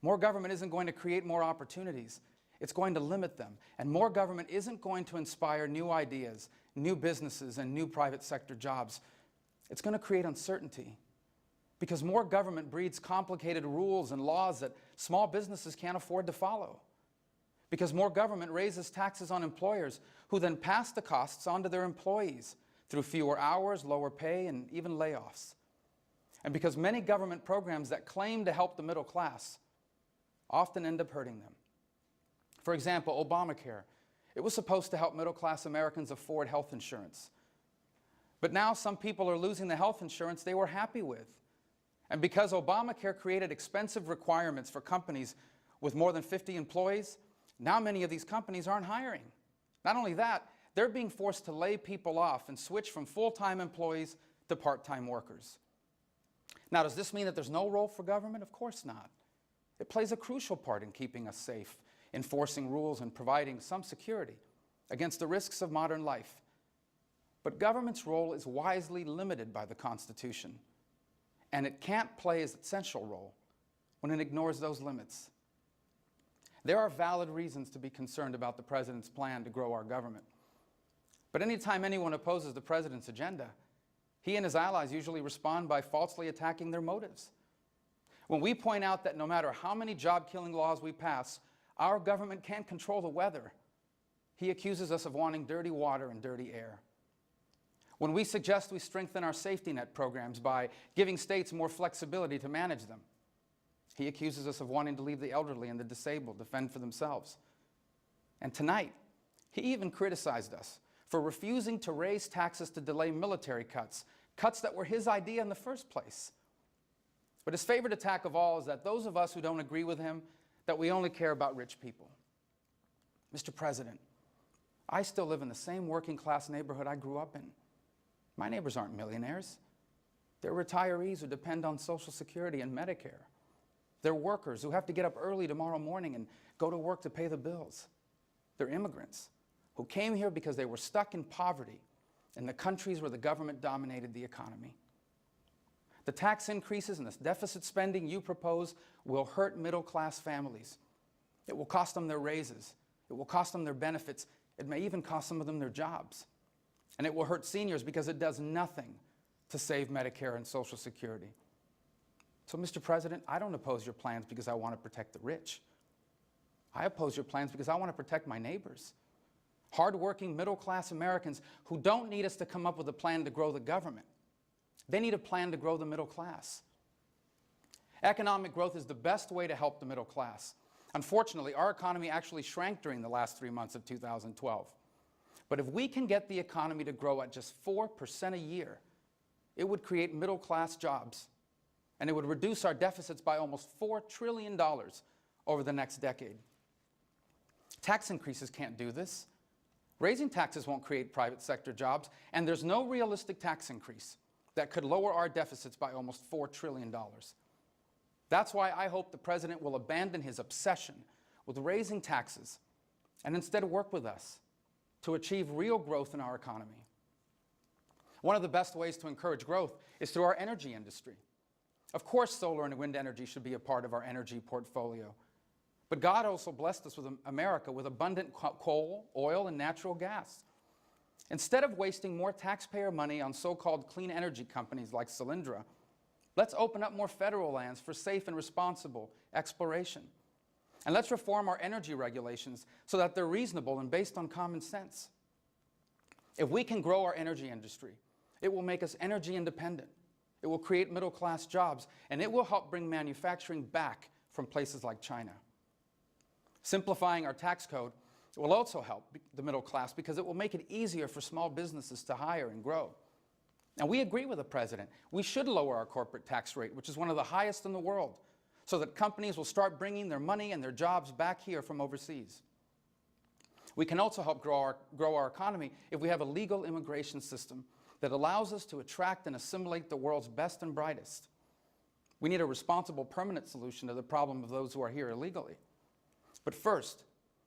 More government isn't going to create more opportunities. It's going to limit them. And more government isn't going to inspire new ideas, new businesses, and new private sector jobs. It's going to create uncertainty. Because more government breeds complicated rules and laws that small businesses can't afford to follow. Because more government raises taxes on employers who then pass the costs on to their employees through fewer hours, lower pay, and even layoffs. And because many government programs that claim to help the middle class often end up hurting them. For example, Obamacare. It was supposed to help middle-class Americans afford health insurance. But now some people are losing the health insurance they were happy with. And because Obamacare created expensive requirements for companies with more than 50 employees, now many of these companies aren't hiring. Not only that, they're being forced to lay people off and switch from full-time employees to part-time workers. Now, does this mean that there's no role for government? Of course not. It plays a crucial part in keeping us safe, enforcing rules, and providing some security against the risks of modern life. But government's role is wisely limited by the Constitution, and it can't play its essential role when it ignores those limits. There are valid reasons to be concerned about the president's plan to grow our government. But anytime anyone opposes the president's agenda, he and his allies usually respond by falsely attacking their motives. When we point out that no matter how many job-killing laws we pass, our government can't control the weather, he accuses us of wanting dirty water and dirty air. When we suggest we strengthen our safety net programs by giving states more flexibility to manage them, he accuses us of wanting to leave the elderly and the disabled to fend for themselves. And tonight, he even criticized us for refusing to raise taxes to delay military cuts, cuts that were his idea in the first place. But his favorite attack of all is that those of us who don't agree with him, that we only care about rich people. Mr. President, I still live in the same working-class neighborhood I grew up in. My neighbors aren't millionaires. They're retirees who depend on Social Security and Medicare. They're workers who have to get up early tomorrow morning and go to work to pay the bills. They're immigrants who came here because they were stuck in poverty in the countries where the government dominated the economy. The tax increases and the deficit spending you propose will hurt middle-class families. It will cost them their raises. It will cost them their benefits. It may even cost some of them their jobs. And it will hurt seniors because it does nothing to save Medicare and Social Security. So, Mr. President, I don't oppose your plans because I want to protect the rich. I oppose your plans because I want to protect my neighbors. Hardworking, middle-class Americans who don't need us to come up with a plan to grow the government. They need a plan to grow the middle class. Economic growth is the best way to help the middle class. Unfortunately, our economy actually shrank during the last 3 months of 2012. But if we can get the economy to grow at just 4% a year, it would create middle-class jobs, and it would reduce our deficits by almost $4 trillion over the next decade. Tax increases can't do this. Raising taxes won't create private sector jobs, and there's no realistic tax increase that could lower our deficits by almost $4 trillion. That's why I hope the president will abandon his obsession with raising taxes and instead work with us to achieve real growth in our economy. One of the best ways to encourage growth is through our energy industry. Of course, solar and wind energy should be a part of our energy portfolio. But God also blessed us with America with abundant coal, oil, and natural gas. Instead of wasting more taxpayer money on so-called clean energy companies like Solyndra, let's open up more federal lands for safe and responsible exploration. And let's reform our energy regulations so that they're reasonable and based on common sense. If we can grow our energy industry, it will make us energy independent. It will create middle-class jobs, and it will help bring manufacturing back from places like China. Simplifying our tax code will also help the middle class because it will make it easier for small businesses to hire and grow. And we agree with the president. We should lower our corporate tax rate, which is one of the highest in the world, so that companies will start bringing their money and their jobs back here from overseas. We can also help grow our economy if we have a legal immigration system that allows us to attract and assimilate the world's best and brightest. We need a responsible, permanent solution to the problem of those who are here illegally. But first,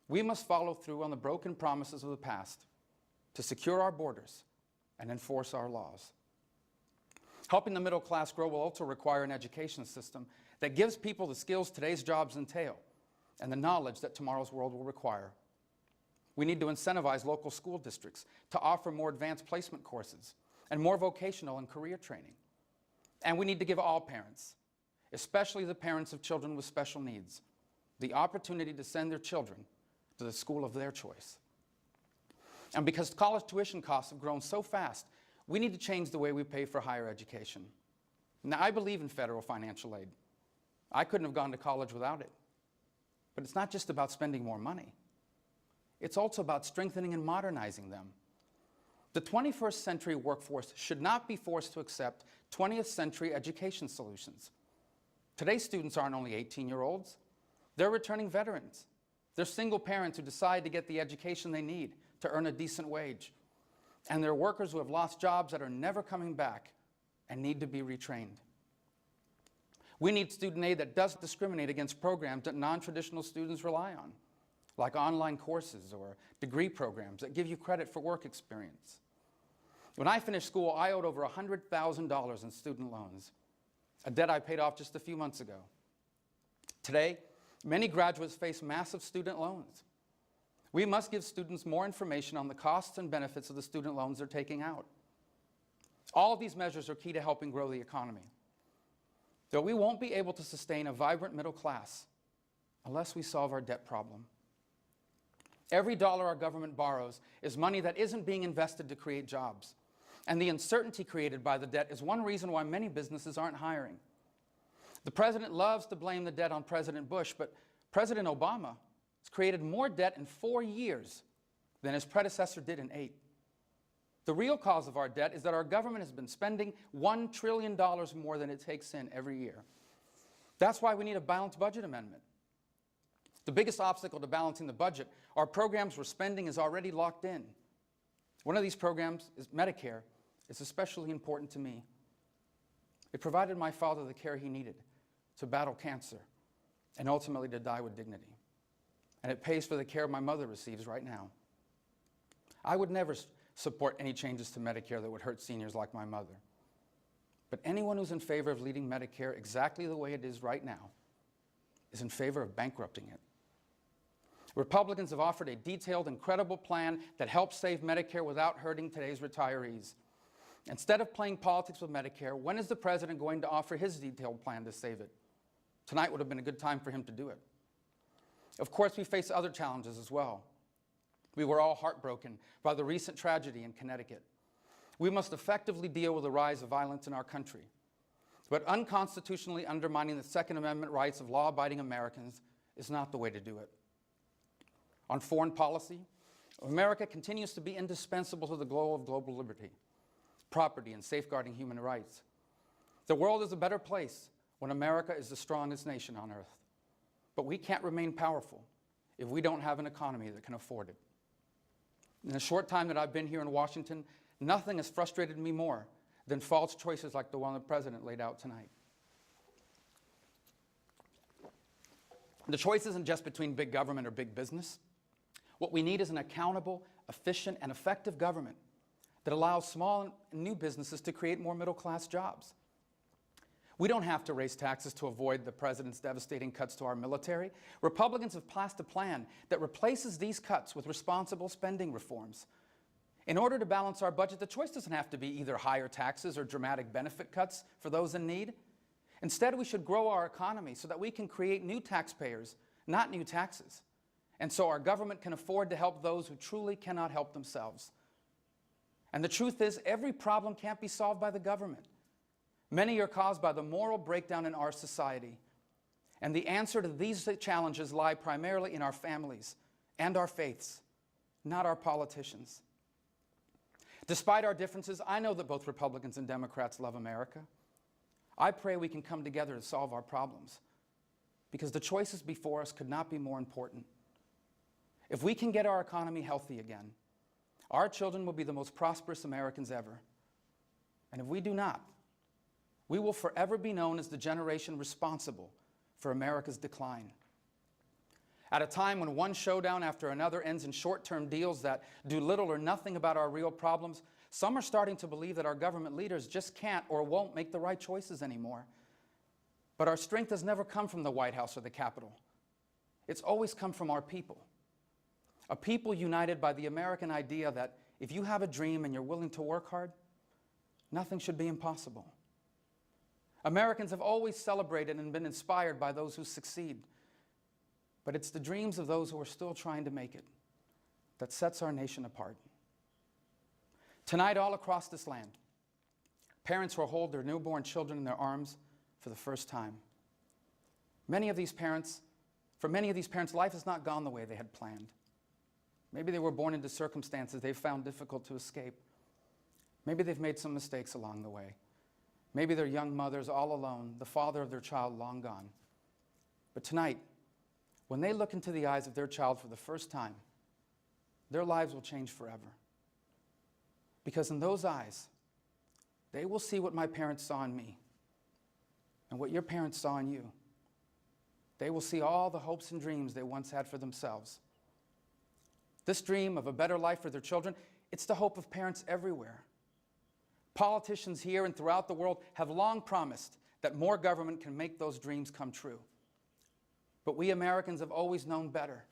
we must follow through on the broken promises of the past to secure our borders and enforce our laws. Helping the middle class grow will also require an education system that gives people the skills today's jobs entail and the knowledge that tomorrow's world will require. We need to incentivize local school districts to offer more advanced placement courses and more vocational and career training. And we need to give all parents, especially the parents of children with special needs, the opportunity to send their children to the school of their choice. And because college tuition costs have grown so fast, we need to change the way we pay for higher education. Now, I believe in federal financial aid. I couldn't have gone to college without it. But it's not just about spending more money. It's also about strengthening and modernizing them. The 21st century workforce should not be forced to accept 20th century education solutions. Today's students aren't only 18-year-olds. They're returning veterans. They're single parents who decide to get the education they need to earn a decent wage. And they're workers who have lost jobs that are never coming back and need to be retrained. We need student aid that doesn't discriminate against programs that non-traditional students rely on, like online courses or degree programs that give you credit for work experience. When I finished school, I owed over $100,000 in student loans, a debt I paid off just a few months ago. Today, many graduates face massive student loans. We must give students more information on the costs and benefits of the student loans they're taking out. All of these measures are key to helping grow the economy. Though we won't be able to sustain a vibrant middle class unless we solve our debt problem. Every dollar our government borrows is money that isn't being invested to create jobs. And the uncertainty created by the debt is one reason why many businesses aren't hiring. The president loves to blame the debt on President Bush, but President Obama has created more debt in 4 years than his predecessor did in 8. The real cause of our debt is that our government has been spending $1 trillion more than it takes in every year. That's why we need a balanced budget amendment. The biggest obstacle to balancing the budget are programs where spending is already locked in. One of these programs is Medicare. It's especially important to me. It provided my father the care he needed to battle cancer and ultimately to die with dignity. And it pays for the care my mother receives right now. I would never support any changes to Medicare that would hurt seniors like my mother. But anyone who's in favor of leaving Medicare exactly the way it is right now is in favor of bankrupting it. Republicans have offered a detailed and credible plan that helps save Medicare without hurting today's retirees. Instead of playing politics with Medicare, when is the president going to offer his detailed plan to save it? Tonight would have been a good time for him to do it. Of course, we face other challenges as well. We were all heartbroken by the recent tragedy in Connecticut. We must effectively deal with the rise of violence in our country. But unconstitutionally undermining the Second Amendment rights of law-abiding Americans is not the way to do it. On foreign policy, America continues to be indispensable to the goal of global liberty, property, and safeguarding human rights. The world is a better place when America is the strongest nation on earth. But we can't remain powerful if we don't have an economy that can afford it. In the short time that I've been here in Washington, nothing has frustrated me more than false choices like the one the president laid out tonight. The choice isn't just between big government or big business. What we need is an accountable, efficient, and effective government that allows small and new businesses to create more middle-class jobs. We don't have to raise taxes to avoid the president's devastating cuts to our military. Republicans have passed a plan that replaces these cuts with responsible spending reforms. In order to balance our budget, the choice doesn't have to be either higher taxes or dramatic benefit cuts for those in need. Instead, we should grow our economy so that we can create new taxpayers, not new taxes, and so our government can afford to help those who truly cannot help themselves. And the truth is, every problem can't be solved by the government. Many are caused by the moral breakdown in our society. And the answer to these challenges lie primarily in our families and our faiths, not our politicians. Despite our differences, I know that both Republicans and Democrats love America. I pray we can come together to solve our problems, because the choices before us could not be more important. If we can get our economy healthy again, our children will be the most prosperous Americans ever. And if we do not, we will forever be known as the generation responsible for America's decline. At a time when one showdown after another ends in short-term deals that do little or nothing about our real problems, some are starting to believe that our government leaders just can't or won't make the right choices anymore. But our strength has never come from the White House or the Capitol. It's always come from our people. A people united by the American idea that if you have a dream and you're willing to work hard, nothing should be impossible. Americans have always celebrated and been inspired by those who succeed. But it's the dreams of those who are still trying to make it that sets our nation apart. Tonight, all across this land, parents will hold their newborn children in their arms for the first time. For many of these parents, life has not gone the way they had planned. Maybe they were born into circumstances they found difficult to escape. Maybe they've made some mistakes along the way. Maybe they're young mothers all alone, the father of their child long gone. But tonight, when they look into the eyes of their child for the first time, their lives will change forever. Because in those eyes, they will see what my parents saw in me and what your parents saw in you. They will see all the hopes and dreams they once had for themselves. This dream of a better life for their children, it's the hope of parents everywhere. Politicians here and throughout the world have long promised that more government can make those dreams come true. But we Americans have always known better.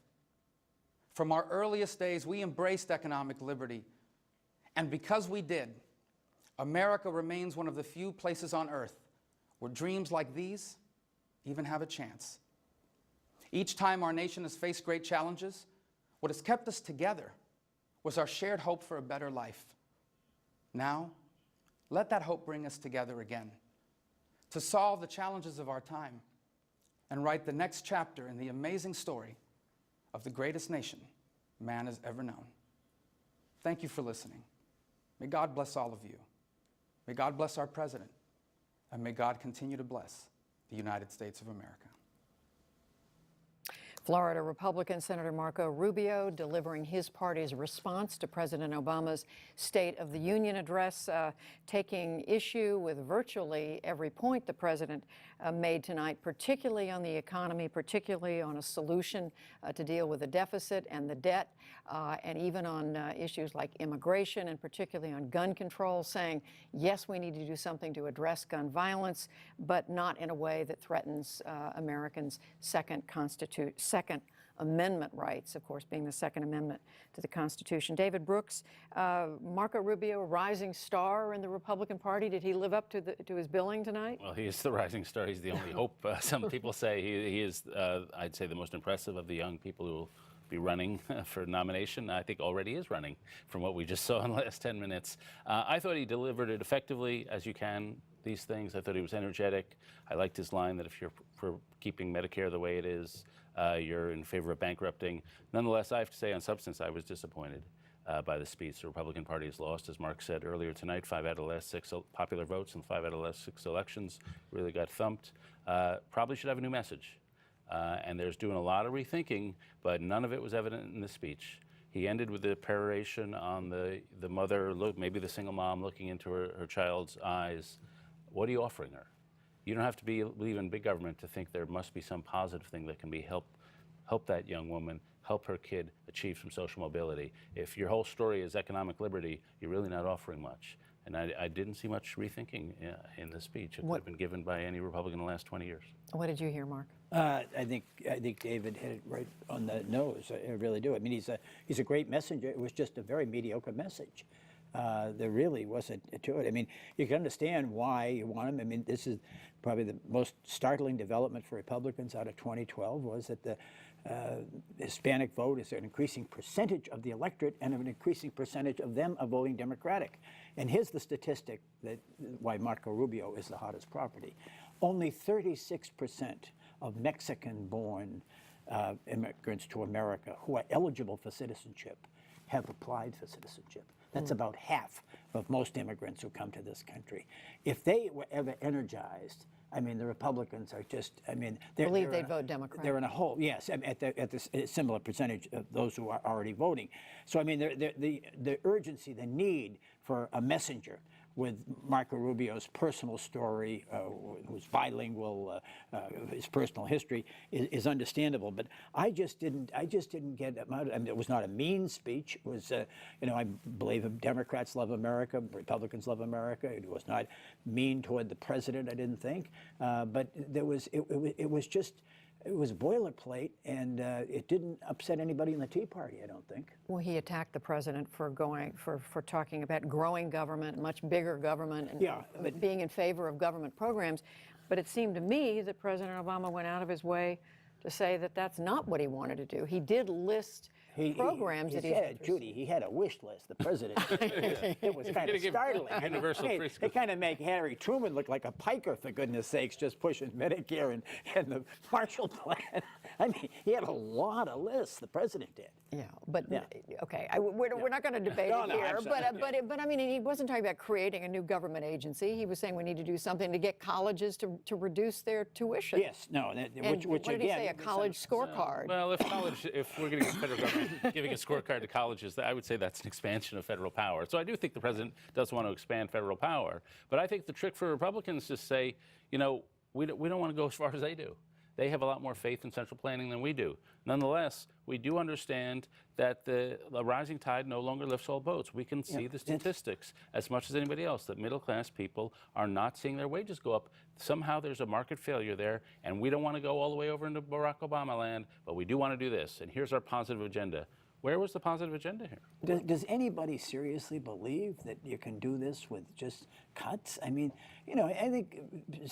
From our earliest days, we embraced economic liberty. And because we did, America remains one of the few places on earth where dreams like these even have a chance. Each time our nation has faced great challenges, what has kept us together was our shared hope for a better life. Now, let that hope bring us together again to solve the challenges of our time and write the next chapter in the amazing story of the greatest nation man has ever known. Thank you for listening. May God bless all of you. May God bless our president, and may God continue to bless the United States of America. Florida Republican Senator Marco Rubio delivering his party's response to President Obama's State of the Union address, taking issue with virtually every point the president made tonight, particularly on the economy, particularly on a solution to deal with the deficit and the debt, and even on issues like immigration and particularly on gun control, saying, yes, we need to do something to address gun violence, but not in a way that threatens Americans' Second Amendment rights, of course, being the Second Amendment to the Constitution. David Brooks, Marco Rubio, a rising star in the Republican Party. Did he live up to his billing tonight? Well, he is the rising star. He's the only hope. Some people say he is, I'd say, the most impressive of the young people who will be running for nomination. I think already is running from what we just saw in the last 10 minutes. I thought he delivered it effectively, as you can, these things. I thought he was energetic. I liked his line that if you're for keeping Medicare the way it is, you're in favor of bankrupting. Nonetheless, I have to say on substance, I was disappointed by the speech. The Republican Party has lost, as Mark said earlier tonight, 5 out of the last 6 popular votes and 5 out of the last 6 elections. Really got thumped. Probably should have a new message. And there's doing a lot of rethinking, but none of it was evident in the speech. He ended with the peroration on the mother, maybe the single mom looking into her child's eyes. What are you offering her? You don't have to believe in big government to think there must be some positive thing that can be help help that young woman, help her kid achieve some social mobility. If your whole story is economic liberty, you're really not offering much. And I didn't see much rethinking in the speech. It could have been given by any Republican in the last 20 years. What did you hear, Mark? I think David hit it right on the nose. I really do. I mean, he's a great messenger. It was just a very mediocre message. There really wasn't to it. I mean, you can understand why you want him. I mean, this is probably the most startling development for Republicans out of 2012 was that the Hispanic vote is an increasing percentage of the electorate and an increasing percentage of them are voting Democratic. And here's the statistic that why Marco Rubio is the hottest property. Only 36% of Mexican-born immigrants to America who are eligible for citizenship have applied for citizenship. That's about half of most immigrants who come to this country. If they were ever energized, I mean, the Republicans are just, I mean, Believe they'd vote Democrat. They're in a hole, yes, at the similar percentage of those who are already voting. So, I mean, the urgency, the need for a messenger with Marco Rubio's personal story, who's bilingual, his personal history is understandable. But I just didn't get it. I mean, it was not a mean speech. It was, you know, I believe Democrats love America, Republicans love America. It was not mean toward the president, I didn't think. But there was, it was just. It was boilerplate, and it didn't upset anybody in the Tea Party, I don't think. Well, he attacked the president for talking about growing government, much bigger government, and but being in favor of government programs. But it seemed to me that President Obama went out of his way to say that that's not what he wanted to do. He did list programs that he said, Judy, he had a wish list, the president. It was kind of startling. Universal free school. They kind of make Harry Truman look like a piker, for goodness sakes, just pushing Medicare and the Marshall Plan. I mean, he had a lot of lists, the president did. Yeah, but okay, we're not going to debate it here. But I mean, he wasn't talking about creating a new government agency. He was saying we need to do something to get colleges to reduce their tuition. Yes, no, which what did again, he say? A college scorecard. Well, if we're going to get the federal government giving a scorecard to colleges, I would say that's an expansion of federal power. So I do think the president does want to expand federal power. But I think the trick for Republicans is to say, you know, we don't want to go as far as they do. They have a lot more faith in central planning than we do. Nonetheless, we do understand that the rising tide no longer lifts all boats. We can see the statistics as much as anybody else that middle-class people are not seeing their wages go up. Somehow there's a market failure there, and we don't want to go all the way over into Barack Obama land, but we do want to do this, and here's our positive agenda. Where was the positive agenda here? Does anybody seriously believe that you can do this with just cuts? I mean, you know, I think,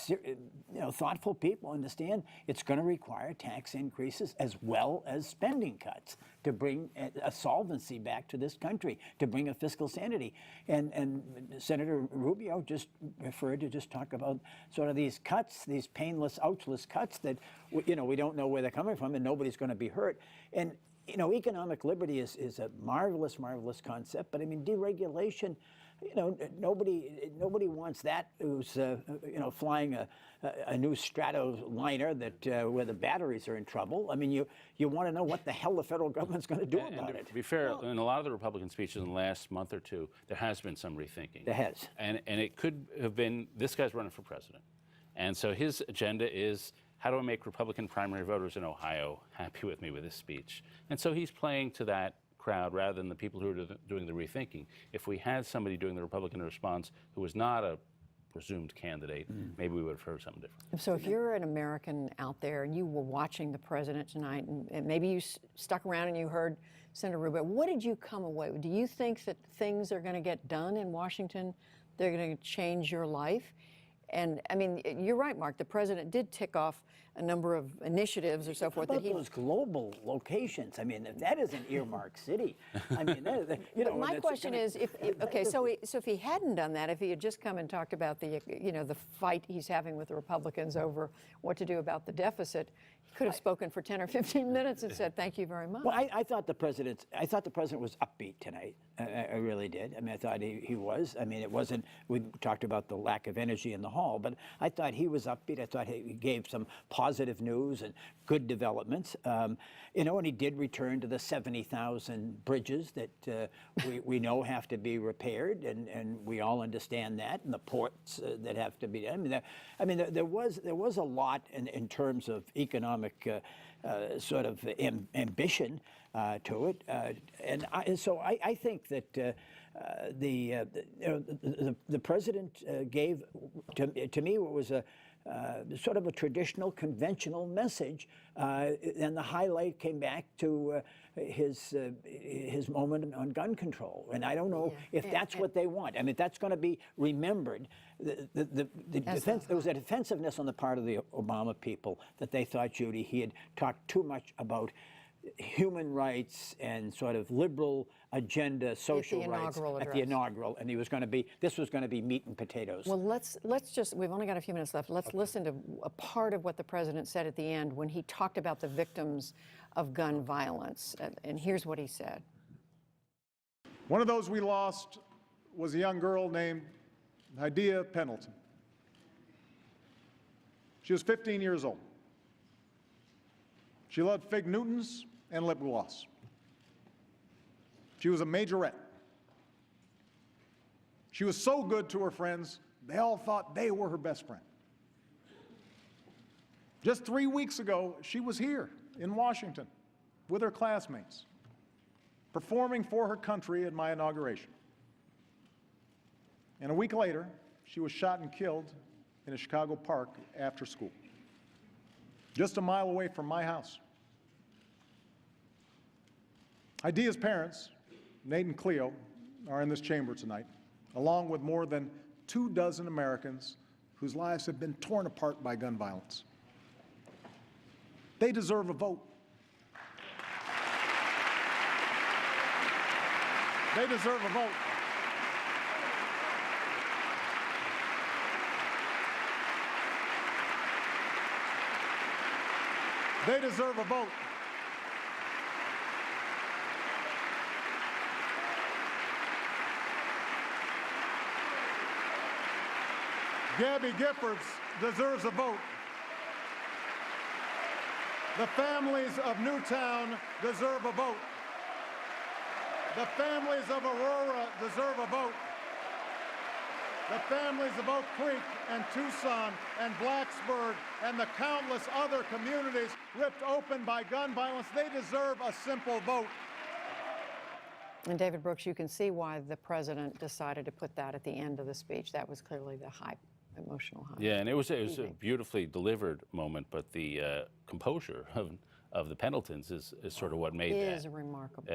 you know, thoughtful people understand it's going to require tax increases as well as spending cuts to bring a solvency back to this country, to bring a fiscal sanity. And Senator Rubio just referred to just talk about sort of these cuts, these painless, ouchless cuts that, you know, we don't know where they're coming from and nobody's going to be hurt. And you know, economic liberty is a marvelous, marvelous concept, but I mean, deregulation, you know, nobody wants that who's, you know, flying a new Stratoliner that where the batteries are in trouble. I mean, you want to know what the hell the federal government's going to do about it. To be fair, in a lot of the Republican speeches in the last month or two, there has been some rethinking. There has. And it could have been, this guy's running for president. And so his agenda is, how do I make Republican primary voters in Ohio happy with me with this speech? And so he's playing to that crowd rather than the people who are doing the rethinking. If we had somebody doing the Republican response who was not a presumed candidate, maybe we would have heard something different. So if you're an American out there and you were watching the president tonight and maybe you stuck around and you heard Senator Rubio, what did you come away with? Do you think that things are going to get done in Washington? They're going to change your life? And I mean, you're right, Mark. The president did tick off a number of initiatives or so forth. About those global locations. I mean, that is an earmarked city. I mean, you know. But my question is, so if he hadn't done that, if he had just come and talked about the, you know, the fight he's having with the Republicans over what to do about the deficit, he could have spoken for 10 or 15 minutes and said, "Thank you very much." Well, I thought the president was upbeat tonight. I really did. I mean, I thought he was. I mean, it wasn't. We talked about the lack of energy in the hall, but I thought he was upbeat. I thought he gave some positive news and good developments. You know, and he did return to the 70,000 bridges that we know have to be repaired, and we all understand that, and the ports that have to be. I mean, there was a lot in terms of economic sort of ambition to it. So I think that the president gave to me what was a sort of a traditional, conventional message, and the highlight came back to his moment on gun control. And I don't know if that's what they want. I mean, that's going to be remembered. The defense, there was a defensiveness on the part of the Obama people that they thought, Judy, he had talked too much about human rights and sort of liberal agenda social rights at the inaugural, and he was going to be, this was going to be meat and potatoes. Well, let's just, we've only got a few minutes left. Let's listen to a part of what the president said at the end when he talked about the victims of gun violence. And here's what he said. One of those we lost was a young girl named Hydeia Pendleton. She was 15 years old. She loved fig Newtons and lip gloss. She was a majorette. She was so good to her friends, they all thought they were her best friend. Just 3 weeks ago, she was here in Washington with her classmates, performing for her country at my inauguration. And a week later, she was shot and killed in a Chicago park after school, just a mile away from my house. Hydeia's parents, Nate and Cleo, are in this chamber tonight, along with more than 24 Americans whose lives have been torn apart by gun violence. They deserve a vote. They deserve a vote. They deserve a vote. Gabby Giffords deserves a vote. The families of Newtown deserve a vote. The families of Aurora deserve a vote. The families of Oak Creek and Tucson and Blacksburg and the countless other communities ripped open by gun violence, they deserve a simple vote. And David Brooks, you can see why the president decided to put that at the end of the speech. That was clearly the emotional high. Yeah, and it was a beautifully delivered moment, but the composure of the Pendletons is sort of what made that. It is remarkable.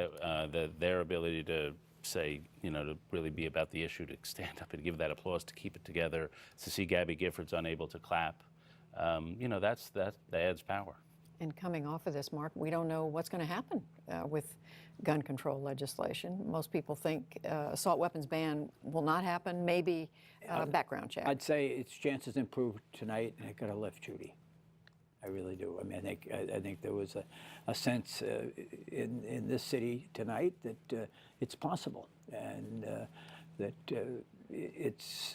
Their ability to say, to really be about the issue, to stand up and give that applause, to keep it together, to see Gabby Giffords unable to clap, that adds power. And coming off of this, Mark, we don't know what's going to happen with gun control legislation. Most people think assault weapons ban will not happen, maybe background check. I'd say its chances improved tonight, and it got a lift, Judy. I really do. I mean, I think there was a sense in this city tonight that it's possible, and that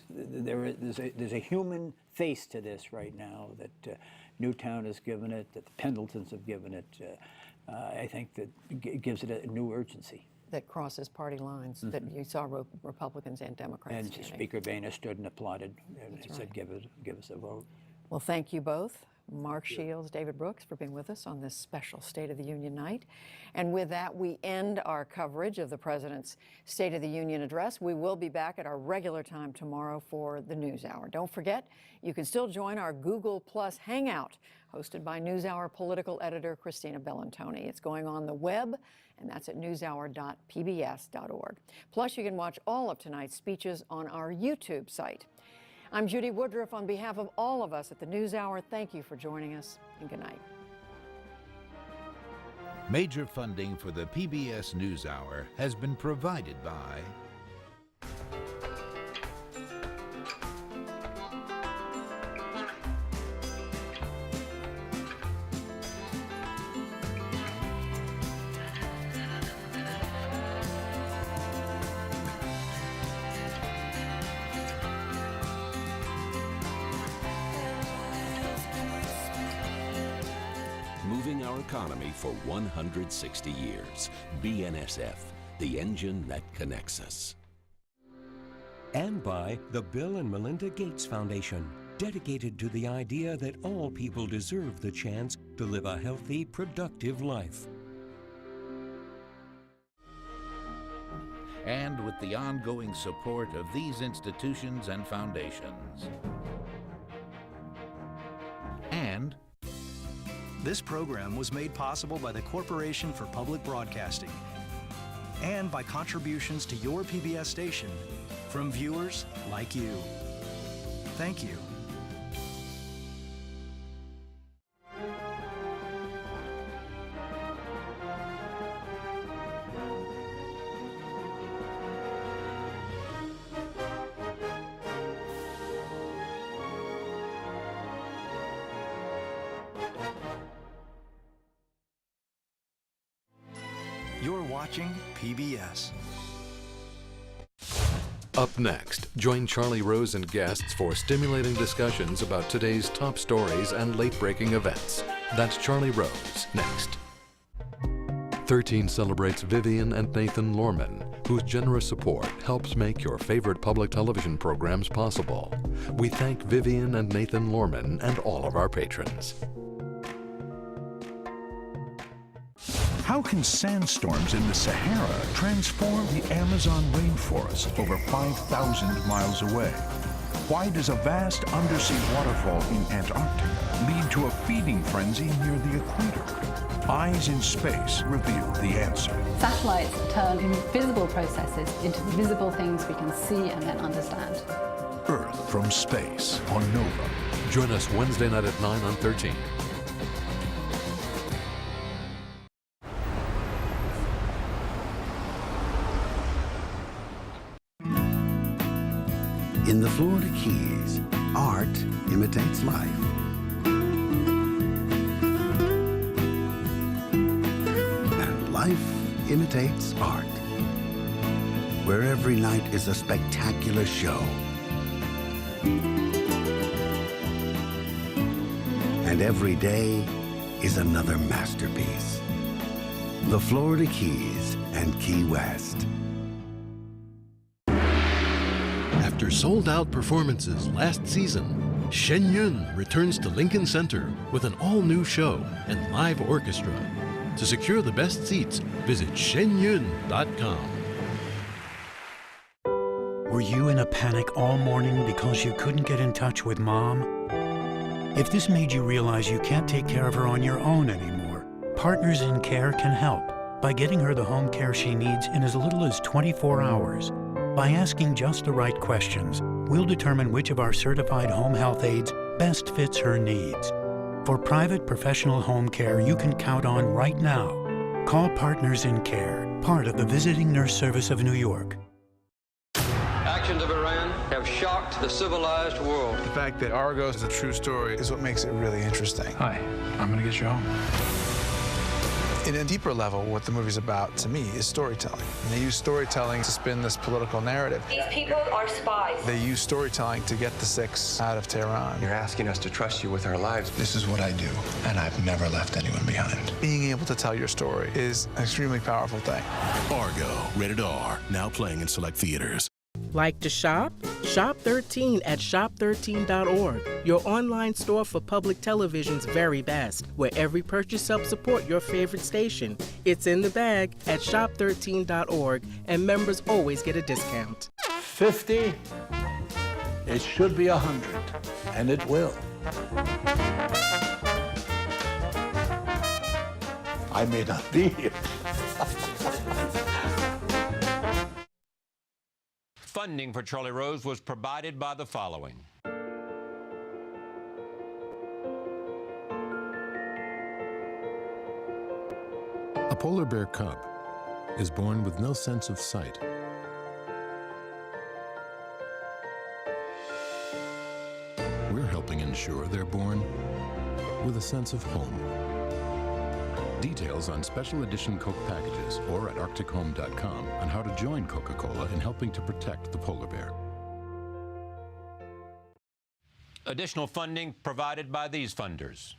there's a human face to this right now that Newtown has given it, that the Pendletons have given it. I think that gives it a new urgency. That crosses party lines, that you saw Republicans and Democrats. And standing. Speaker Boehner stood and applauded and That's said, right. give us a vote. Well, thank you both, Mark Shields, David Brooks, for being with us on this special State of the Union night. And with that, we end our coverage of the President's State of the Union address. We will be back at our regular time tomorrow for the NewsHour. Don't forget, you can still join our Google Plus Hangout, hosted by NewsHour political editor Christina Bellantoni. It's going on the web, and that's at newshour.pbs.org. Plus, you can watch all of tonight's speeches on our YouTube site. I'm Judy Woodruff. On behalf of all of us at the NewsHour, thank you for joining us, and good night. Major funding for the PBS NewsHour has been provided by moving our economy for 160 years. BNSF, the engine that connects us. And by the Bill and Melinda Gates Foundation, dedicated to the idea that all people deserve the chance to live a healthy, productive life. And with the ongoing support of these institutions and foundations. And this program was made possible by the Corporation for Public Broadcasting and by contributions to your PBS station from viewers like you. Thank you. You're watching PBS. Up next, join Charlie Rose and guests for stimulating discussions about today's top stories and late-breaking events. That's Charlie Rose, next. 13 celebrates Vivian and Nathan Lorman, whose generous support helps make your favorite public television programs possible. We thank Vivian and Nathan Lorman and all of our patrons. How can sandstorms in the Sahara transform the Amazon rainforest over 5,000 miles away? Why does a vast undersea waterfall in Antarctica lead to a feeding frenzy near the equator? Eyes in Space reveal the answer. Satellites turn invisible processes into visible things we can see and then understand. Earth from Space on Nova. Join us Wednesday night at 9 on 13. In the Florida Keys, art imitates life. And life imitates art. Where every night is a spectacular show. And every day is another masterpiece. The Florida Keys and Key West. After sold-out performances last season, Shen Yun returns to Lincoln Center with an all-new show and live orchestra. To secure the best seats, visit shenyun.com. Were you in a panic all morning because you couldn't get in touch with Mom? If this made you realize you can't take care of her on your own anymore, Partners in Care can help by getting her the home care she needs in as little as 24 hours. By asking just the right questions, we'll determine which of our certified home health aides best fits her needs. For private professional home care you can count on right now, call Partners in Care, part of the Visiting Nurse Service of New York. Actions of Iran have shocked the civilized world. The fact that Argos is a true story is what makes it really interesting. Hi, I'm gonna get you home. In a deeper level, what the movie's about, to me, is storytelling. And they use storytelling to spin this political narrative. These people are spies. They use storytelling to get the six out of Tehran. You're asking us to trust you with our lives. This is what I do, and I've never left anyone behind. Being able to tell your story is an extremely powerful thing. Argo, rated R, now playing in select theaters. Like to shop? Shop 13 at shop13.org, your online store for public television's very best, where every purchase helps support your favorite station. It's in the bag at shop13.org, and members always get a discount. 50, it should be 100, and it will. I may not be here. Funding for Charlie Rose was provided by the following. A polar bear cub is born with no sense of sight. We're helping ensure they're born with a sense of home. Details on special edition Coke packages or at arctichome.com on how to join Coca-Cola in helping to protect the polar bear. Additional funding provided by these funders.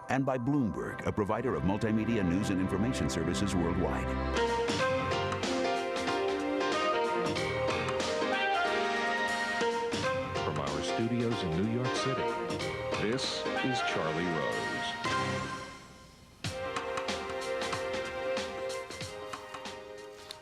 And by Bloomberg, a provider of multimedia news and information services worldwide. studios in New York City, this is Charlie Rose.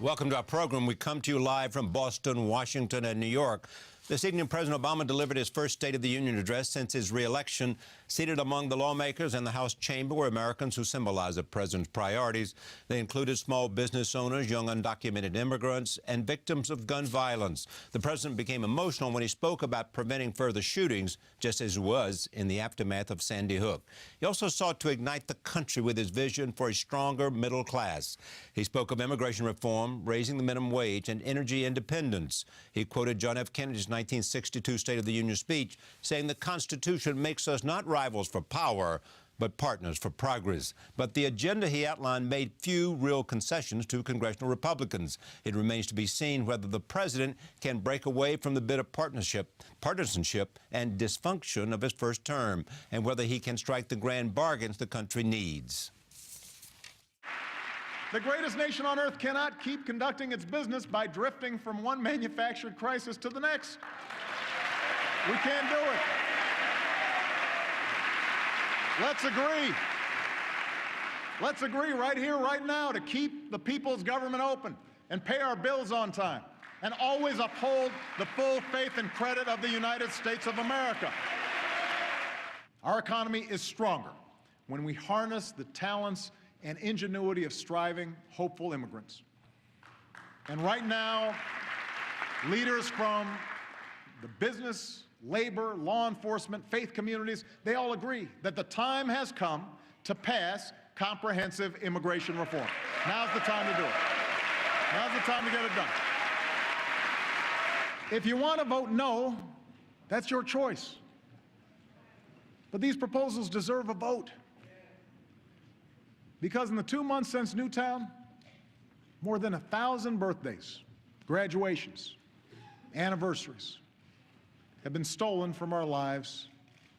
Welcome to our program. We come to you live from Boston, Washington, and New York. This evening, President Obama delivered his first State of the Union address since his re-election. Seated among the lawmakers in the House chamber were Americans who symbolize the president's priorities. They included small business owners, young undocumented immigrants, and victims of gun violence. The president became emotional when he spoke about preventing further shootings, just as he was in the aftermath of Sandy Hook. He also sought to ignite the country with his vision for a stronger middle class. He spoke of immigration reform, raising the minimum wage, and energy independence. He quoted John F. Kennedy's 1962 State of the Union speech, saying the Constitution makes us not rivals for power, but partners for progress. But the agenda he outlined made few real concessions to congressional Republicans. It remains to be seen whether the president can break away from the bitter partisanship and dysfunction of his first term, and whether he can strike the grand bargains the country needs. The greatest nation on earth cannot keep conducting its business by drifting from one manufactured crisis to the next. We can't do it. Let's agree. Let's agree right here, right now, to keep the people's government open and pay our bills on time and always uphold the full faith and credit of the United States of America. Our economy is stronger when we harness the talents and ingenuity of striving, hopeful immigrants. And right now, leaders from the business, labor, law enforcement, faith communities, they all agree that the time has come to pass comprehensive immigration reform. Now's the time to do it. Now's the time to get it done. If you want to vote no, that's your choice. But these proposals deserve a vote. Because in the 2 months since Newtown, more than 1,000 birthdays, graduations, anniversaries have been stolen from our lives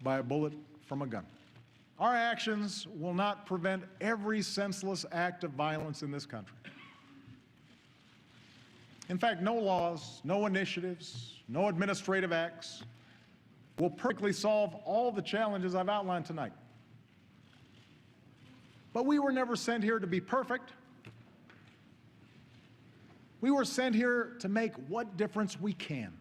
by a bullet from a gun. Our actions will not prevent every senseless act of violence in this country. In fact, no laws, no initiatives, no administrative acts will perfectly solve all the challenges I've outlined tonight. But we were never sent here to be perfect. We were sent here to make what difference we can.